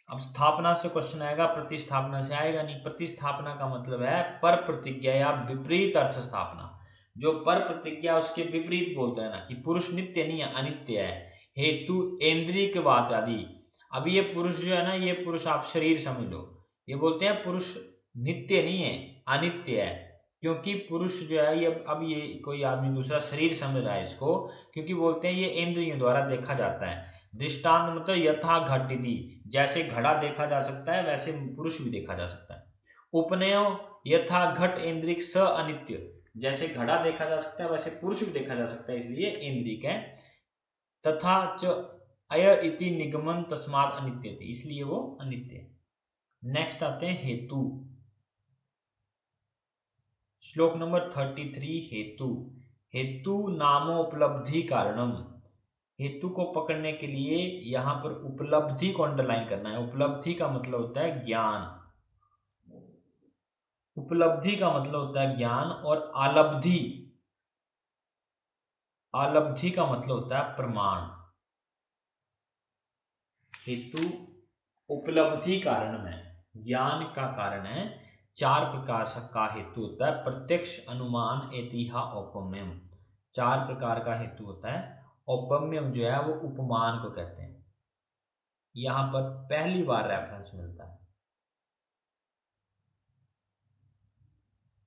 अब स्थापना से क्वेश्चन आएगा, प्रतिस्थापना से आएगा नहीं। प्रतिस्थापना का मतलब है पर प्रतिज्ञा या विपरीत अर्थ स्थापना। जो पर प्रतिज्ञा उसके विपरीत बोलते हैं ना, कि पुरुष नित्य नहीं है, अनित्य है। हेतु ऐन्द्रिकवाद आदि। अब ये पुरुष जो है ना, ये पुरुष आप शरीर समझ लो, ये बोलते हैं पुरुष नित्य नहीं है, अनित्य है। क्योंकि पुरुष जो है ये, अब ये कोई आदमी दूसरा शरीर समझ रहा है इसको, क्योंकि बोलते हैं ये इंद्रियों द्वारा देखा जाता है। दृष्टांत मतलब यथा घट इति, जैसे घड़ा देखा जा सकता है वैसे पुरुष भी देखा जा सकता है। उपनय यथा घट इंद्रिक स अनित्य, जैसे घड़ा देखा जा सकता है वैसे पुरुष भी देखा जा सकता है, इसलिए इंद्रिक है। तथा च अय इति निगमन तस्मात् अनित्य, इसलिए वो अनित्य है। नेक्स्ट आते हैं हेतु। श्लोक नंबर 33। हेतु। हेतु नामोपलब्धि कारणम। हेतु को पकड़ने के लिए यहां पर उपलब्धि को अंडरलाइन करना है। उपलब्धि का मतलब होता है ज्ञान। उपलब्धि का मतलब होता है ज्ञान, और आलब्धि, आलब्धि का मतलब होता है प्रमाण। हेतु उपलब्धि कारण में, ज्ञान का कारण है। चार प्रकार का हेतु होता है, प्रत्यक्ष, अनुमान, एतिहा, औपम्यम। चार प्रकार का हेतु होता है। औपम्यम जो है वो उपमान को कहते हैं। यहां पर पहली बार रेफरेंस मिलता है।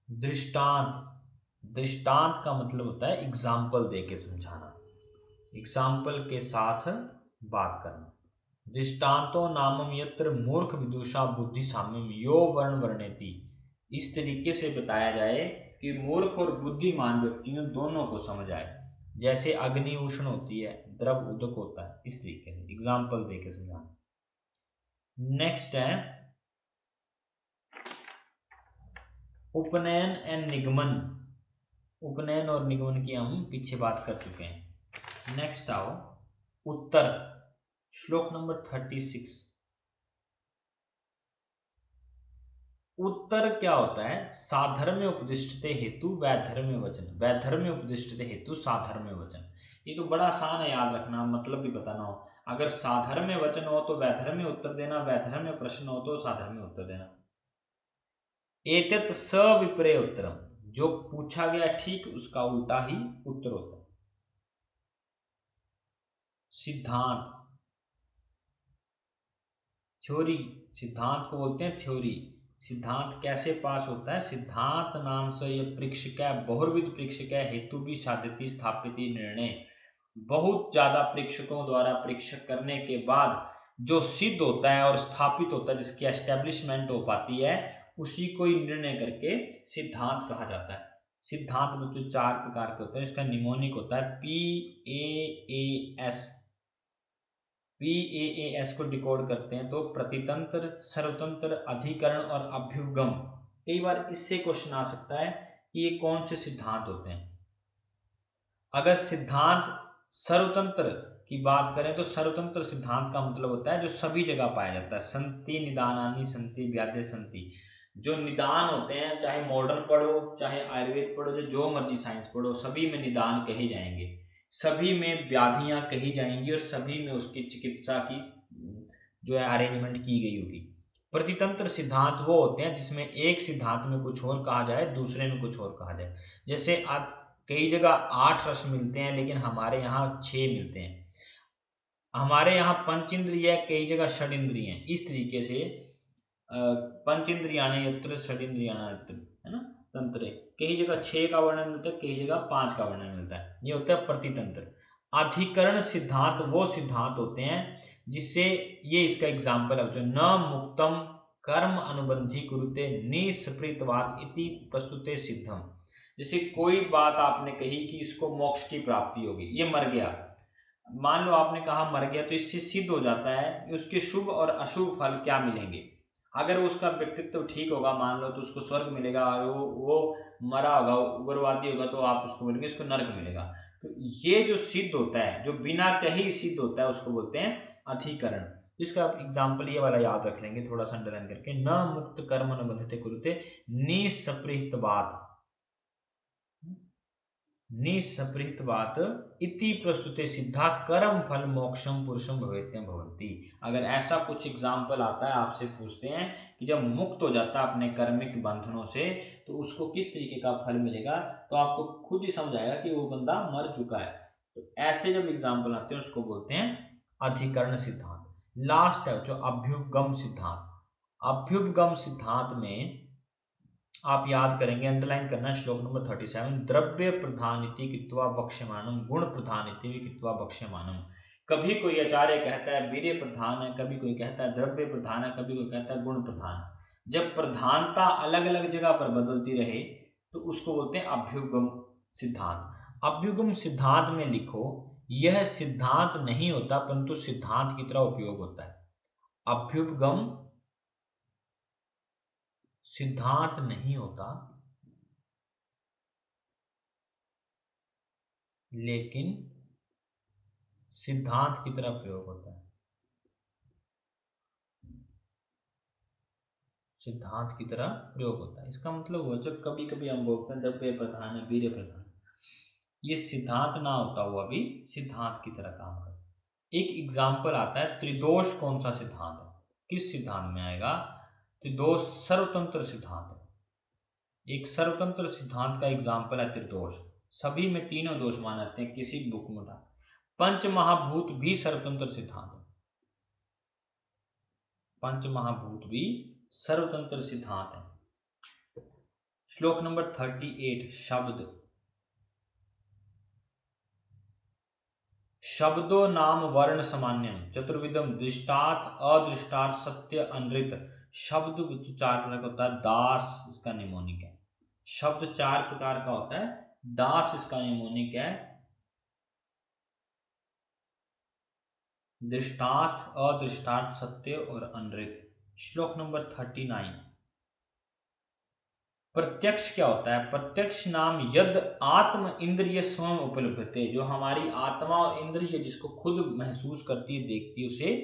दृष्टांत। दृष्टांत का मतलब होता है एग्जाम्पल दे के समझाना, एग्जाम्पल के साथ बात करना। दृष्टांतो नामम यत्र मूर्ख विदुषा बुद्धि साम्यम यो वर्ण वर्णेति। इस तरीके से बताया जाए कि मूर्ख और बुद्धिमान व्यक्तियों दोनों को समझ आए। जैसे अग्नि उष्ण होती है, द्रव उदक होता है, इस तरीके से एग्जाम्पल दे के समझाना। नेक्स्ट है उपनयन एंड निगमन। उपनयन और निगमन की हम पीछे बात कर चुके हैं। नेक्स्ट आओ उत्तर। श्लोक नंबर 36। उत्तर क्या होता है? साधर्म्य उपदिष्टते हेतु वैधर्म्य वचन। वैधर्म्य उपदिष्टते हेतु साधर्म्य वचन। ये तो बड़ा आसान है याद रखना, मतलब भी बताना हो। अगर साधर्म्य वचन हो तो वैधर्म्य उत्तर देना, वैधर्म्य प्रश्न हो तो साधर्म्य उत्तर देना। एतत् सविपर्य उत्तरम, जो पूछा गया ठीक उसका उल्टा ही उत्तर होता है। सिद्धांत, थ्योरी। सिद्धांत को बोलते हैं थ्योरी। सिद्धांत कैसे पास होता है? सिद्धांत नाम से ये परीक्षक है, बहुविध परीक्षक है, हेतु भी साध्यति स्थापिति निर्णय। बहुत ज्यादा परीक्षकों द्वारा परीक्षक करने के बाद जो सिद्ध होता है और स्थापित होता है, जिसकी एस्टेब्लिशमेंट हो पाती है, उसी को ही निर्णय करके सिद्धांत कहा जाता है। सिद्धांत में जो चार प्रकार के होते हैं, इसका निमोनिक होता है PAAS। PAAS को डिकोड करते हैं तो प्रतितंत्र, सर्वतंत्र, अधिकरण और अभ्युगम। कई बार इससे क्वेश्चन आ सकता है कि ये कौन से सिद्धांत होते हैं। अगर सिद्धांत सर्वतंत्र की बात करें तो सर्वतंत्र सिद्धांत का मतलब होता है जो सभी जगह पाया जाता है। संति निदानानि संति व्याधे संति। जो निदान होते हैं, चाहे मॉडर्न पढ़ो चाहे आयुर्वेद पढ़ो, जो मर्जी साइंस पढ़ो, सभी में निदान कहे जाएंगे, सभी में व्याधियां कही जाएंगी और सभी में उसकी चिकित्सा की जो है अरेंजमेंट की गई होगी। प्रतितंत्र सिद्धांत वो होते हैं जिसमें एक सिद्धांत में कुछ और कहा जाए, दूसरे में कुछ और कहा जाए। जैसे कई जगह 8 रस मिलते हैं लेकिन हमारे यहाँ 6 मिलते हैं। हमारे यहाँ पंच इंद्रिय है, कई जगह षड इंद्रिय है। इस तरीके से पंच इंद्रियाण यत्र षड इंद्रियाण यत्र, है ना, तंत्र। कई जगह 6 का वर्णन मिलता है, कई जगह 5 का वर्णन मिलता है। ये होता है प्रतितंत्र। अधिकरण सिद्धांत वो सिद्धांत होते हैं जिससे, ये इसका एग्जाम्पल है, जो न मुक्तम कर्म अनुबंधी कुरुते निस्पृतवाद इति प्रस्तुते सिद्धम। जैसे कोई बात आपने कही कि इसको मोक्ष की प्राप्ति होगी, ये मर गया, मान लो आपने कहा मर गया, तो इससे सिद्ध हो जाता है कि उसके शुभ और अशुभ फल क्या मिलेंगे। अगर उसका व्यक्तित्व ठीक होगा मान लो तो उसको स्वर्ग मिलेगा, और वो मरा होगा, उग्रवादी होगा तो आप उसको बोलेंगे इसको नरक मिलेगा। तो ये जो सिद्ध होता है, जो बिना कहीं सिद्ध होता है, उसको बोलते हैं अधिकरण। इसका एग्जाम्पल ये वाला याद रख लेंगे थोड़ा सा अंडरलाइन करके, न मुक्त कर्म न बंधते कुरुते निस्पृहत्वात्। निसपृहितवात इति प्रस्तुते सिद्धा कर्म फल मोक्षम पुरुषम भवेत्यम भवन्ति। अगर ऐसा कुछ एग्जाम्पल आता है, आपसे पूछते हैं कि जब मुक्त हो जाता है अपने कर्मिक बंधनों से तो उसको किस तरीके का फल मिलेगा, तो आपको खुद ही समझ आएगा कि वो बंदा मर चुका है। तो ऐसे जब एग्जाम्पल आते हैं उसको बोलते हैं अधिकरण सिद्धांत। लास्ट है जो अभ्युपगम सिद्धांत। अभ्युपगम सिद्धांत में आप याद करेंगे, अंडरलाइन करना, श्लोक नंबर 37, द्रव्य प्रधानिति कृत्वा बक्ष्यमानम गुण प्रधानिति कृत्वा बक्ष्यमानम। कभी कोई आचार्य कहता है वीर्य प्रधान है, कभी कोई कहता है द्रव्य प्रधान है, कभी कोई कहता है गुण प्रधान। जब प्रधानता अलग अलग जगह पर बदलती रहे तो उसको बोलते हैं अभ्युगम सिद्धांत। अभ्युगम सिद्धांत में लिखो, यह सिद्धांत नहीं होता परंतु सिद्धांत की तरह उपयोग होता है। अभ्युपगम सिद्धांत नहीं होता लेकिन सिद्धांत की तरह प्रयोग होता है। सिद्धांत की तरह प्रयोग होता है, इसका मतलब वो जब कभी कभी हम बोलते हैं द्रव्य प्रधान है वीर्य प्रधान, ये सिद्धांत ना होता हुआ भी सिद्धांत की तरह काम करता है। एक एग्जाम्पल आता है त्रिदोष कौन सा सिद्धांत है, किस सिद्धांत में आएगा? त्रिदोष सर्वतंत्र सिद्धांत है। एक सर्वतंत्र सिद्धांत का एग्जाम्पल है त्रिदोष। सभी में तीनों दोष माने जाते हैं, किसी बुक में उठा। पंच महाभूत भी सर्वतंत्र सिद्धांत है। पंच महाभूत भी सर्वतंत्र सिद्धांत है। श्लोक नंबर 38, शब्द। शब्दों नाम वर्ण सामान्यम चतुर्विधम दृष्टार्थ अदृष्टार्थ सत्य अनृत। शब्द चार प्रकार का होता है, दास इसका निमोनिक है। शब्द चार प्रकार का होता है, दास इसका निमोनिक है। दृष्टार्थ अदृष्टार्थ सत्य और अनृत। श्लोक नंबर 39, प्रत्यक्ष क्या होता है? प्रत्यक्ष नाम यद आत्म इंद्रिय स्वयं उपलब्धते, जो हमारी आत्मा और इंद्रिय जिसको खुद महसूस करती है देखती है उसे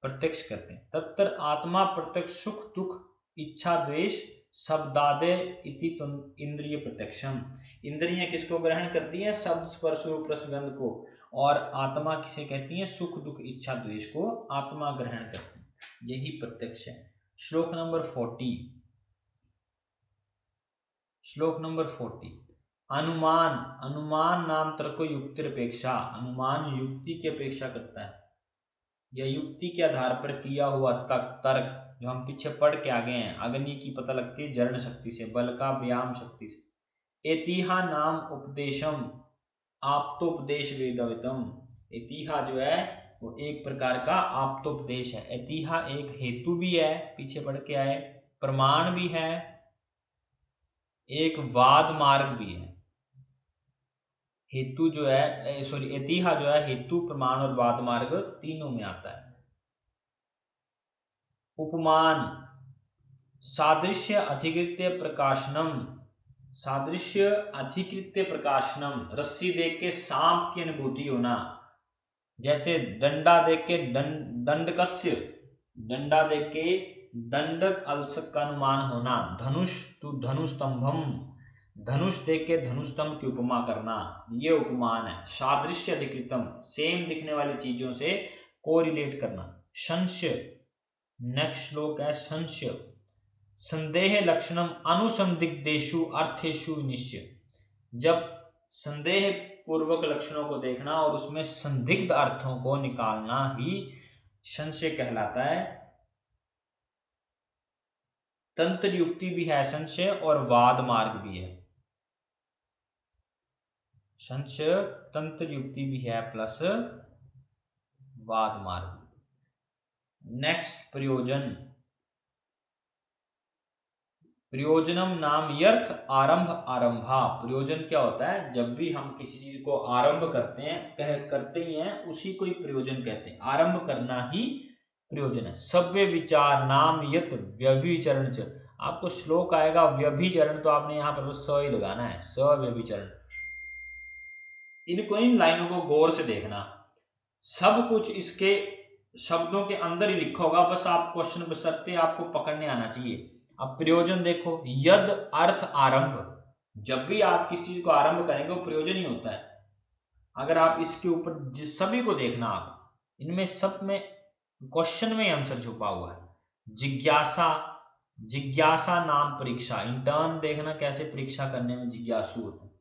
प्रत्यक्ष करते हैं। तत्तर आत्मा प्रत्यक्ष सुख दुख इच्छा द्वेष शब्दादे इति इंद्रिय प्रत्यक्षम। इंद्रियां किसको ग्रहण करती हैं? शब्द स्पर्श रूप रसगंध को। और आत्मा किसे कहती है? सुख दुख इच्छा द्वेष को आत्मा ग्रहण करती है, यही प्रत्यक्ष है। श्लोक नंबर 40, श्लोक नंबर 40, अनुमान। अनुमान नाम तर्क युक्ति अपेक्षा, अनुमान युक्ति की अपेक्षा करता है या युक्ति के आधार पर किया हुआ तर्क, जो हम पीछे पढ़ के आ गए हैं। अग्नि की पता लगती है जरण शक्ति से, बल का व्यायाम शक्ति से। एतिहा नाम उपदेशम आप्तोपदेश वेदवितम। एतिहा जो है वो एक प्रकार का आप्तोपदेश है। एतिहा एक हेतु भी है, पीछे पढ़ के आए, प्रमाण भी है, एक वाद मार्ग भी है। हेतु जो है सॉरी एतिहा जो है हेतु प्रमाण और वाद मार्ग तीनों में आता है। उपमान सादृश्य अधिकृत्य प्रकाशनम, सादृश्य अधिकृत्य प्रकाशनम, रस्सी देख के सांप की अनुभूति होना। जैसे डंडा देख के दंडकस्य, डंडा देख के दंडक अलसक का अनुमान होना। धनुष तु धनुस्तंभम, धनुष देख के धनुस्तंभ की उपमा करना, ये उपमान है। सादृश्य अधिकृतम, सेम दिखने वाली चीजों से कोरिलेट करना। संशय, नेक्स्ट श्लोक है संशय। संदेह लक्षणम अनुसंदिग्धेषु अर्थेषु निश्चय। जब संदेह पूर्वक लक्षणों को देखना और उसमें संदिग्ध अर्थों को निकालना ही संशय कहलाता है। तंत्र युक्ति भी है संशय और वाद मार्ग भी है। संशय तंत्र युक्ति भी है प्लस वाद मार्ग। नेक्स्ट प्रयोजन। प्रयोजनम नाम यर्थ आरंभ आरंभा। प्रयोजन क्या होता है? जब भी हम किसी चीज को आरंभ करते हैं, करते ही हैं, उसी को ही प्रयोजन कहते हैं। आरंभ करना ही प्रयोजन है। सव्य विचार नाम यत व्यभिचरण। आपको श्लोक आएगा व्यभिचरण, तो आपने यहाँ पर स ही लगाना है, सव्यभिचरण। इनको, इन लाइनों को गौर से देखना, सब कुछ इसके शब्दों के अंदर ही लिखा होगा, बस आप क्वेश्चन बशर्ते आपको पकड़ने आना चाहिए। अब प्रयोजन देखो, यद अर्थ आरंभ, जब भी आप किसी चीज को आरंभ करेंगे वो प्रयोजन ही होता है। अगर आप इसके ऊपर सभी को देखना, आप इनमें सब में क्वेश्चन में आंसर छुपा हुआ है। जिज्ञासा, जिज्ञासा नाम परीक्षा, इंटर्न देखना कैसे परीक्षा करने में जिज्ञासु होते हैं।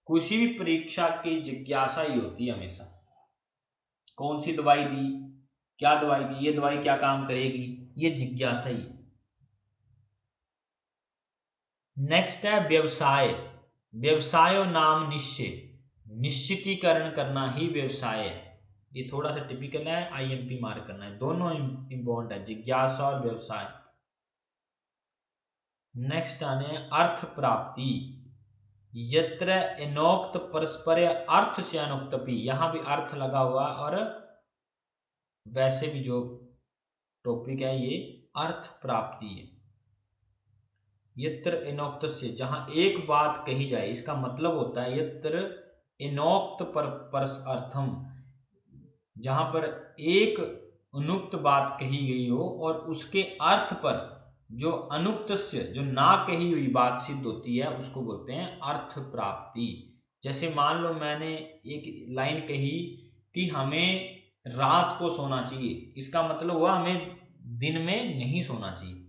किसी भी परीक्षा की जिज्ञासा ही होती है हमेशा। कौन सी दवाई दी, क्या दवाई दी, ये दवाई क्या काम करेगी, ये जिज्ञासा ही। नेक्स्ट है व्यवसाय। व्यवसाय नाम निश्चय, निश्चितीकरण करना ही व्यवसाय है। ये थोड़ा सा टिपिकल है, आईएमपी मार्क करना है, दोनों इंपॉर्टेंट है, जिज्ञासा और व्यवसाय। नेक्स्ट आने अर्थ प्राप्ति। यत्र एनोक्त परस्पर अर्थ से अनुक्तपि, यहां भी अर्थ लगा हुआ, और वैसे भी जो टॉपिक है ये अर्थ प्राप्ति है। यत्र एनोक्त से, जहां एक बात कही जाए, इसका मतलब होता है यत्र एनोक्त पर परस अर्थम, जहां पर एक अनुक्त बात कही गई हो और उसके अर्थ पर जो अनुक्त से, जो ना कही हुई बात सिद्ध होती है, उसको बोलते हैं अर्थ प्राप्ति। जैसे मान लो मैंने एक लाइन कही कि हमें रात को सोना चाहिए, इसका मतलब हुआ हमें दिन में नहीं सोना चाहिए।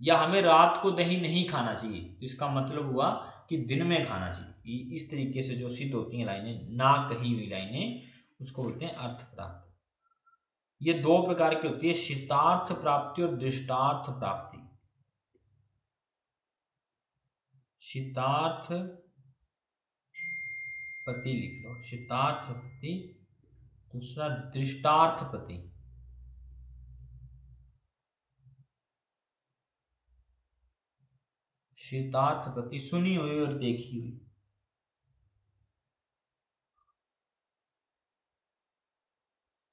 या हमें रात को दही नहीं खाना चाहिए, तो इसका मतलब हुआ कि दिन में खाना चाहिए। इस तरीके से जो सिद्ध होती हैं लाइनें, ना कही हुई लाइनें, उसको बोलते हैं अर्थ प्राप्ति। ये दो प्रकार की होती है, शितार्थ प्राप्ति और दृष्टार्थ प्राप्ति। शितार्थ पति लिख लो, शितार्थ पति, दूसरा दृष्टार्थ पति। शितार्थ पति सुनी हुई और देखी हुई।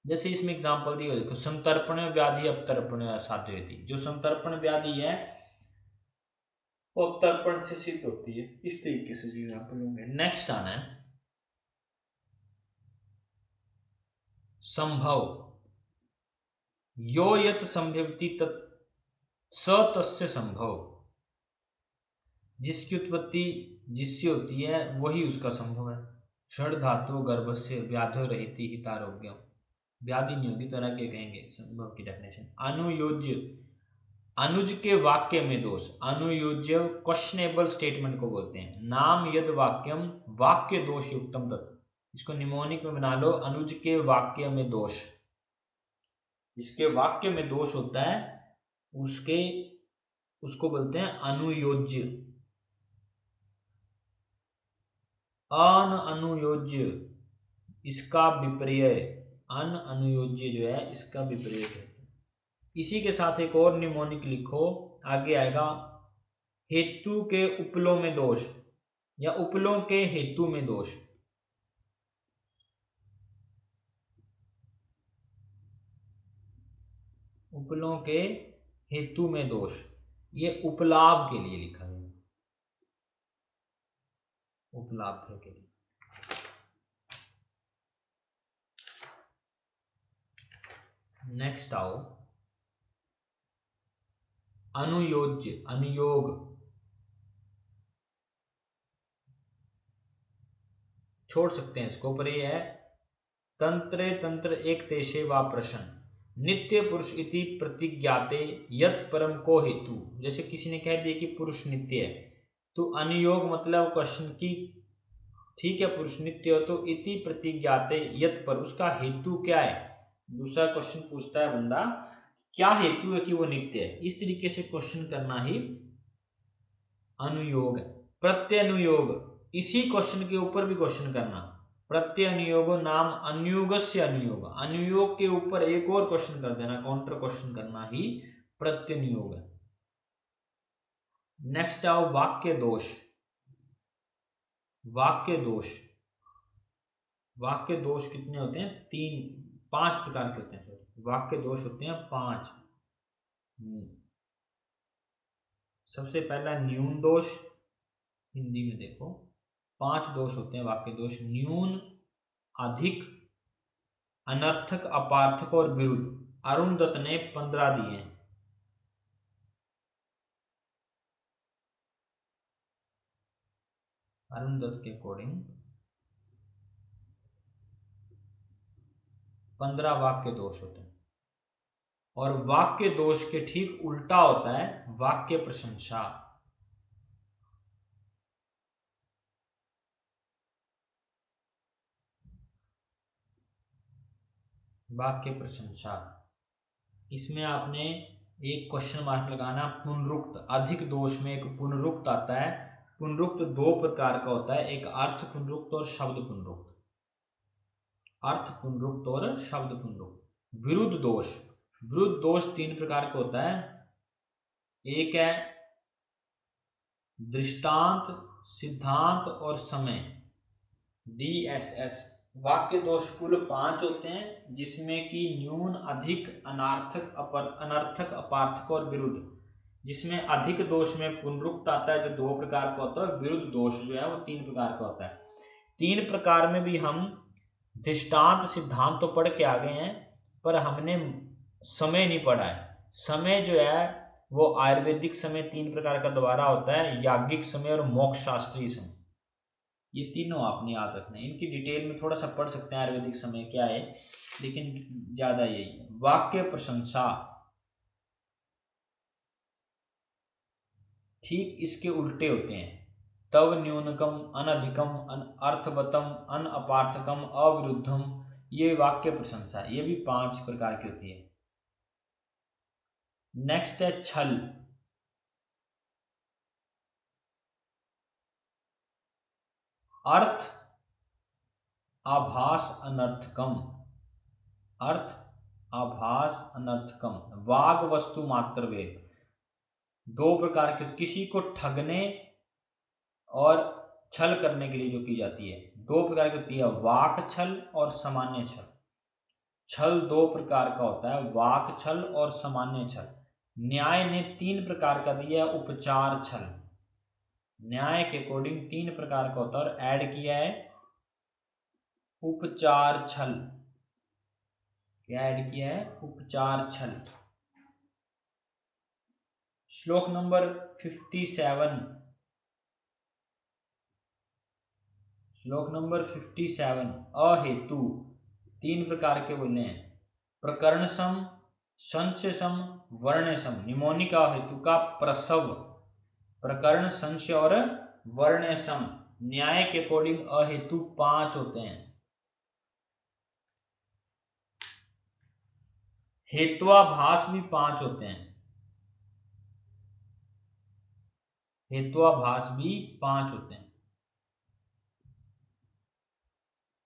जैसे इसमें एग्जांपल दिए, देखो, संतर्पण व्याधि अपतर्पण साध्य थी। जो संतर्पण व्याधि है वो अपतर्पण से सिद्ध होती है। इस तरीके से एग्जांपल होंगे। नेक्स्ट आना है संभव। यो यत संभवति तत् स तस्य संभव, जिसकी उत्पत्ति जिससे होती है वही उसका संभव है। षड धातु गर्भस्य व्याधो रहती हितारोग्यम, व्याधि नहीं होगी तो आगे कहेंगे संभव की डेफिनेशन। अनुयोज्य, अनुज के वाक्य में दोष, अनुयोज्य क्वेश्चनेबल स्टेटमेंट को बोलते हैं। नाम यद वाक्यम वाक्य दोष युक्तम तत्, इसको निमोनिक में बना लो, अनुज के वाक्य में दोष। जिसके वाक्य में दोष होता है उसको बोलते हैं अनुयोज्य। अन अनुयोज्य इसका विपर्य, अन अनुयोज्य जो है इसका विपर्य है। इसी के साथ एक और निमोनिक लिखो, आगे आएगा हेतु के उपलों में दोष या उपलों के हेतु में दोष। उपलों के हेतु में दोष, ये उपलाभ के लिए लिखा है, उपलाभ के लिए। नेक्स्ट आओ अनुयोज्य, अनुयोग, छोड़ सकते हैं इसको, पर ये है तंत्रे तंत्र एक तेषे वा प्रश्न नित्य पुरुष इति प्रतिज्ञाते यत परम को हेतु। जैसे किसी ने कह दिया कि पुरुष नित्य है, तो अनुयोग मतलब क्वेश्चन की, ठीक है पुरुष नित्य हो, तो इति प्रतिज्ञाते यत पर, उसका हेतु क्या है। दूसरा क्वेश्चन पूछता है बंदा, क्या हेतु है कि वो नित्य है। इस तरीके से क्वेश्चन करना ही अनुयोग है। प्रत्यनुयोग, इसी क्वेश्चन के ऊपर भी क्वेश्चन करना। प्रत्यनुयोग नाम अनुयोगस्य अनुयोग, अनुयोग के ऊपर एक और क्वेश्चन कर देना, काउंटर क्वेश्चन करना ही प्रत्यनुयोग है। नेक्स्ट आओ वाक्य दोष। वाक्य दोष, वाक्य दोष कितने होते हैं, 5 प्रकार के होते हैं। वाक्य दोष होते हैं 5। सबसे पहला न्यून दोष, हिंदी में देखो 5 दोष होते हैं वाक्य दोष। न्यून, अधिक, अनर्थक, अपार्थक और विरुद्ध। अरुण दत्त ने 15 दिए हैं। अरुणदत्त के अकॉर्डिंग 15 वाक्य दोष होते हैं, और वाक्य दोष के ठीक उल्टा होता है वाक्य प्रशंसा। वाक्य प्रशंसा, इसमें आपने एक क्वेश्चन मार्क लगाना। पुनरुक्त, अधिक दोष में एक पुनरुक्त आता है। पुनरुक्त दो प्रकार का होता है, एक अर्थ पुनरुक्त और शब्द पुनरुक्त। अर्थ पुनरुक्त और शब्द पुनरुक्त। विरुद्ध दोष, विरुद्ध दोष तीन प्रकार का होता है। एक है दृष्टांत, सिद्धांत और समय, DSS। वाक्य दोष कुल 5 होते हैं, जिसमें कि न्यून, अधिक, अनार्थक, अनर्थक, अपार्थक और विरुद्ध। जिसमें अधिक दोष में पुनरुक्त आता है जो 2 प्रकार का होता है, विरुद्ध दोष जो है वो 3 प्रकार का होता है। 3 प्रकार में भी हम दृष्टांत सिद्धांत तो पढ़ के आ गए हैं, पर हमने समय नहीं पढ़ा है। समय जो है वो आयुर्वेदिक समय 3 प्रकार का दोबारा होता है, याज्ञिक समय और मोक्ष शास्त्रीय समय। ये तीनों आपने याद रखना है। इनकी डिटेल में थोड़ा सा पढ़ सकते हैं आयुर्वेदिक समय क्या है, लेकिन ज्यादा यही है। वाक्य प्रशंसा ठीक इसके उल्टे होते हैं। तव न्यूनकम, अनधिकम, अर्थवतम, अनअपार्थकम, अविरुद्धम, ये वाक्य प्रशंसा, ये भी 5 प्रकार की होती है। नेक्स्ट है छल। अर्थ आभास अनर्थकम, अर्थ आभास अनर्थकम, वाग वस्तु मात्र वेद। 2 प्रकार के, किसी को ठगने और छल करने के लिए जो की जाती है, 2 प्रकार की होती है, वाक छल और सामान्य छल। छल 2 प्रकार का होता है, वाक छल और सामान्य छल। न्याय ने 3 प्रकार का दिया है, उपचार छल। न्याय के अकॉर्डिंग 3 प्रकार का होता है, और ऐड किया है उपचार छल। क्या ऐड किया है? उपचार छल। श्लोक नंबर 57, श्लोक नंबर 57, अहेतु 3 प्रकार के बोलने हैं, प्रकरण सम, संशय सम, वर्ण सम। निमोनिक अहेतु का प्रसव, प्रकरण, संशय और वर्ण सम। न्याय के अकॉर्डिंग अहेतु 5 होते हैं। हेत्वाभास भी 5 होते हैं, हेत्वाभास भी 5 होते हैं।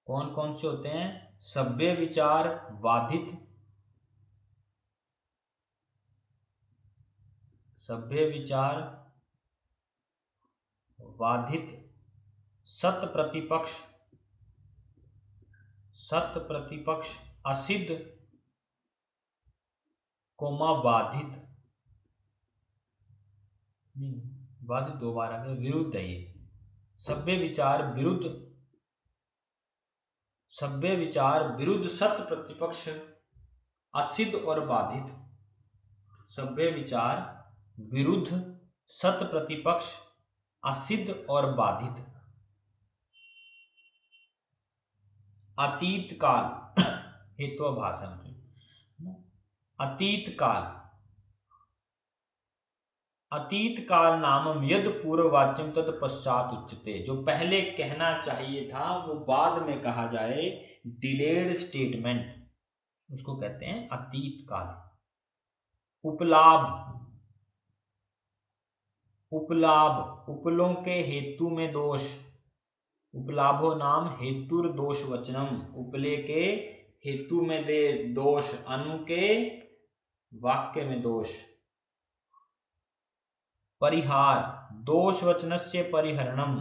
कौन कौन से होते हैं? सभ्य विचार वादित, सभ्य विचार वादित, सत प्रतिपक्ष, सत प्रतिपक्ष, असिद्ध कोमा बाधित, बाधित 2 बार आ गया, विरुद्ध है ये। सभ्य विचार विरुद्ध, सभ्य विचार विरुद्ध सत प्रतिपक्ष, असिद्ध और बाधित। सभ्य विचार विरुद्ध सत प्रतिपक्ष, असिद्ध और बाधित। अतीत काल हेत्वाभाषण, अतीत काल, अतीत काल नामम यद पूर्ववाच्यम तत्पश्चात उच्यते। जो पहले कहना चाहिए था वो बाद में कहा जाए, डिलेड स्टेटमेंट, उसको कहते हैं अतीत काल। उपलाभ, उपलाभ, उपलों के हेतु में दोष, उपलाभो नाम हेतुर दोष वचनम। उपले के हेतु में दे दोष, अनु के वाक्य में दोष। परिहार, दोष वचनस्य परिहरणम,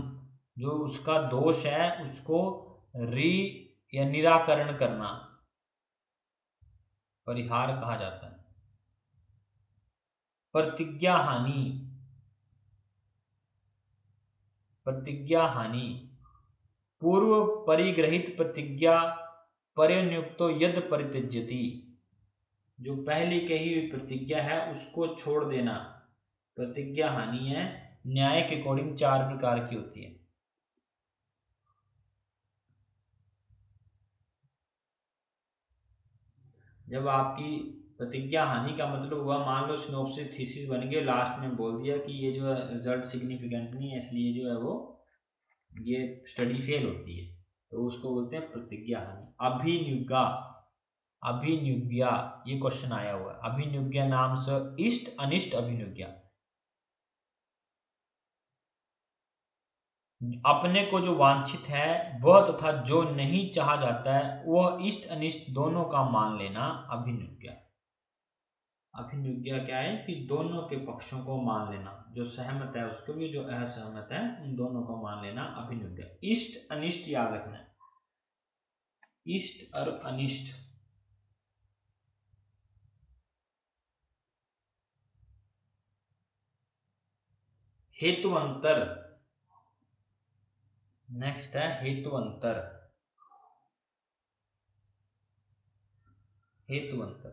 जो उसका दोष है उसको री या निराकरण करना, परिहार कहा जाता है। प्रतिज्ञा हानि, प्रतिज्ञा हानि, पूर्व परिग्रहित प्रतिज्ञा पर्यनुक्तो यद परित्यज्यति, जो पहले कही हुई प्रतिज्ञा है उसको छोड़ देना, प्रतिज्ञा हानि है। न्याय के अकॉर्डिंग 4 प्रकार की होती है। जब आपकी प्रतिज्ञा हानि का मतलब हुआ, मान लो सिनॉप्सिस थीसिस बन गए, लास्ट में बोल दिया कि ये जो है रिजल्ट सिग्निफिकेंट नहीं है, इसलिए जो है वो ये स्टडी फेल होती है, तो उसको बोलते हैं प्रतिज्ञा हानि। अभिनिज्ञा, अभिनिज्ञा ये क्वेश्चन आया हुआ है। अभिनिज्ञा नाम से इष्ट अनिष्ट अभिनिज्ञा, अपने को जो वांछित है वह तथा जो नहीं चाहा जाता है वह इष्ट अनिष्ट दोनों का मान लेना अभिनिज्ञा। अभिनिज्ञा क्या है कि दोनों के पक्षों को मान लेना, जो सहमत है उसको भी, जो असहमत है उन दोनों को मान लेना अभिनिज्ञा। इष्ट अनिष्ट याद रखना है, इष्ट और अनिष्ट। हेतुअंतर, नेक्स्ट है हेतुअंतर। हेतुअंतर,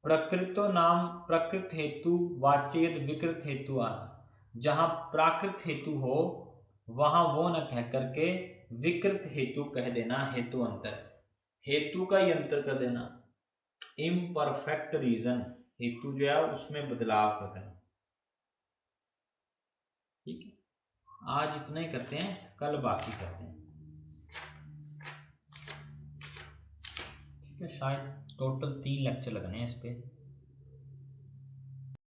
प्रकृतो नाम प्रकृत हेतु वाचेद विकृत हेतु आदि। जहां प्राकृत हेतु हो वहां वो न कह करके विकृत हेतु कह देना हेतुअंतर। हेतु का ही अंतर कर देना, इम्परफेक्ट रीजन, हेतु जो है उसमें बदलाव कर देना। ठीक है, आज इतना ही करते हैं, कल बाकी करते हैं। ठीक है, शायद टोटल 3 लेक्चर लगने हैं इस पे।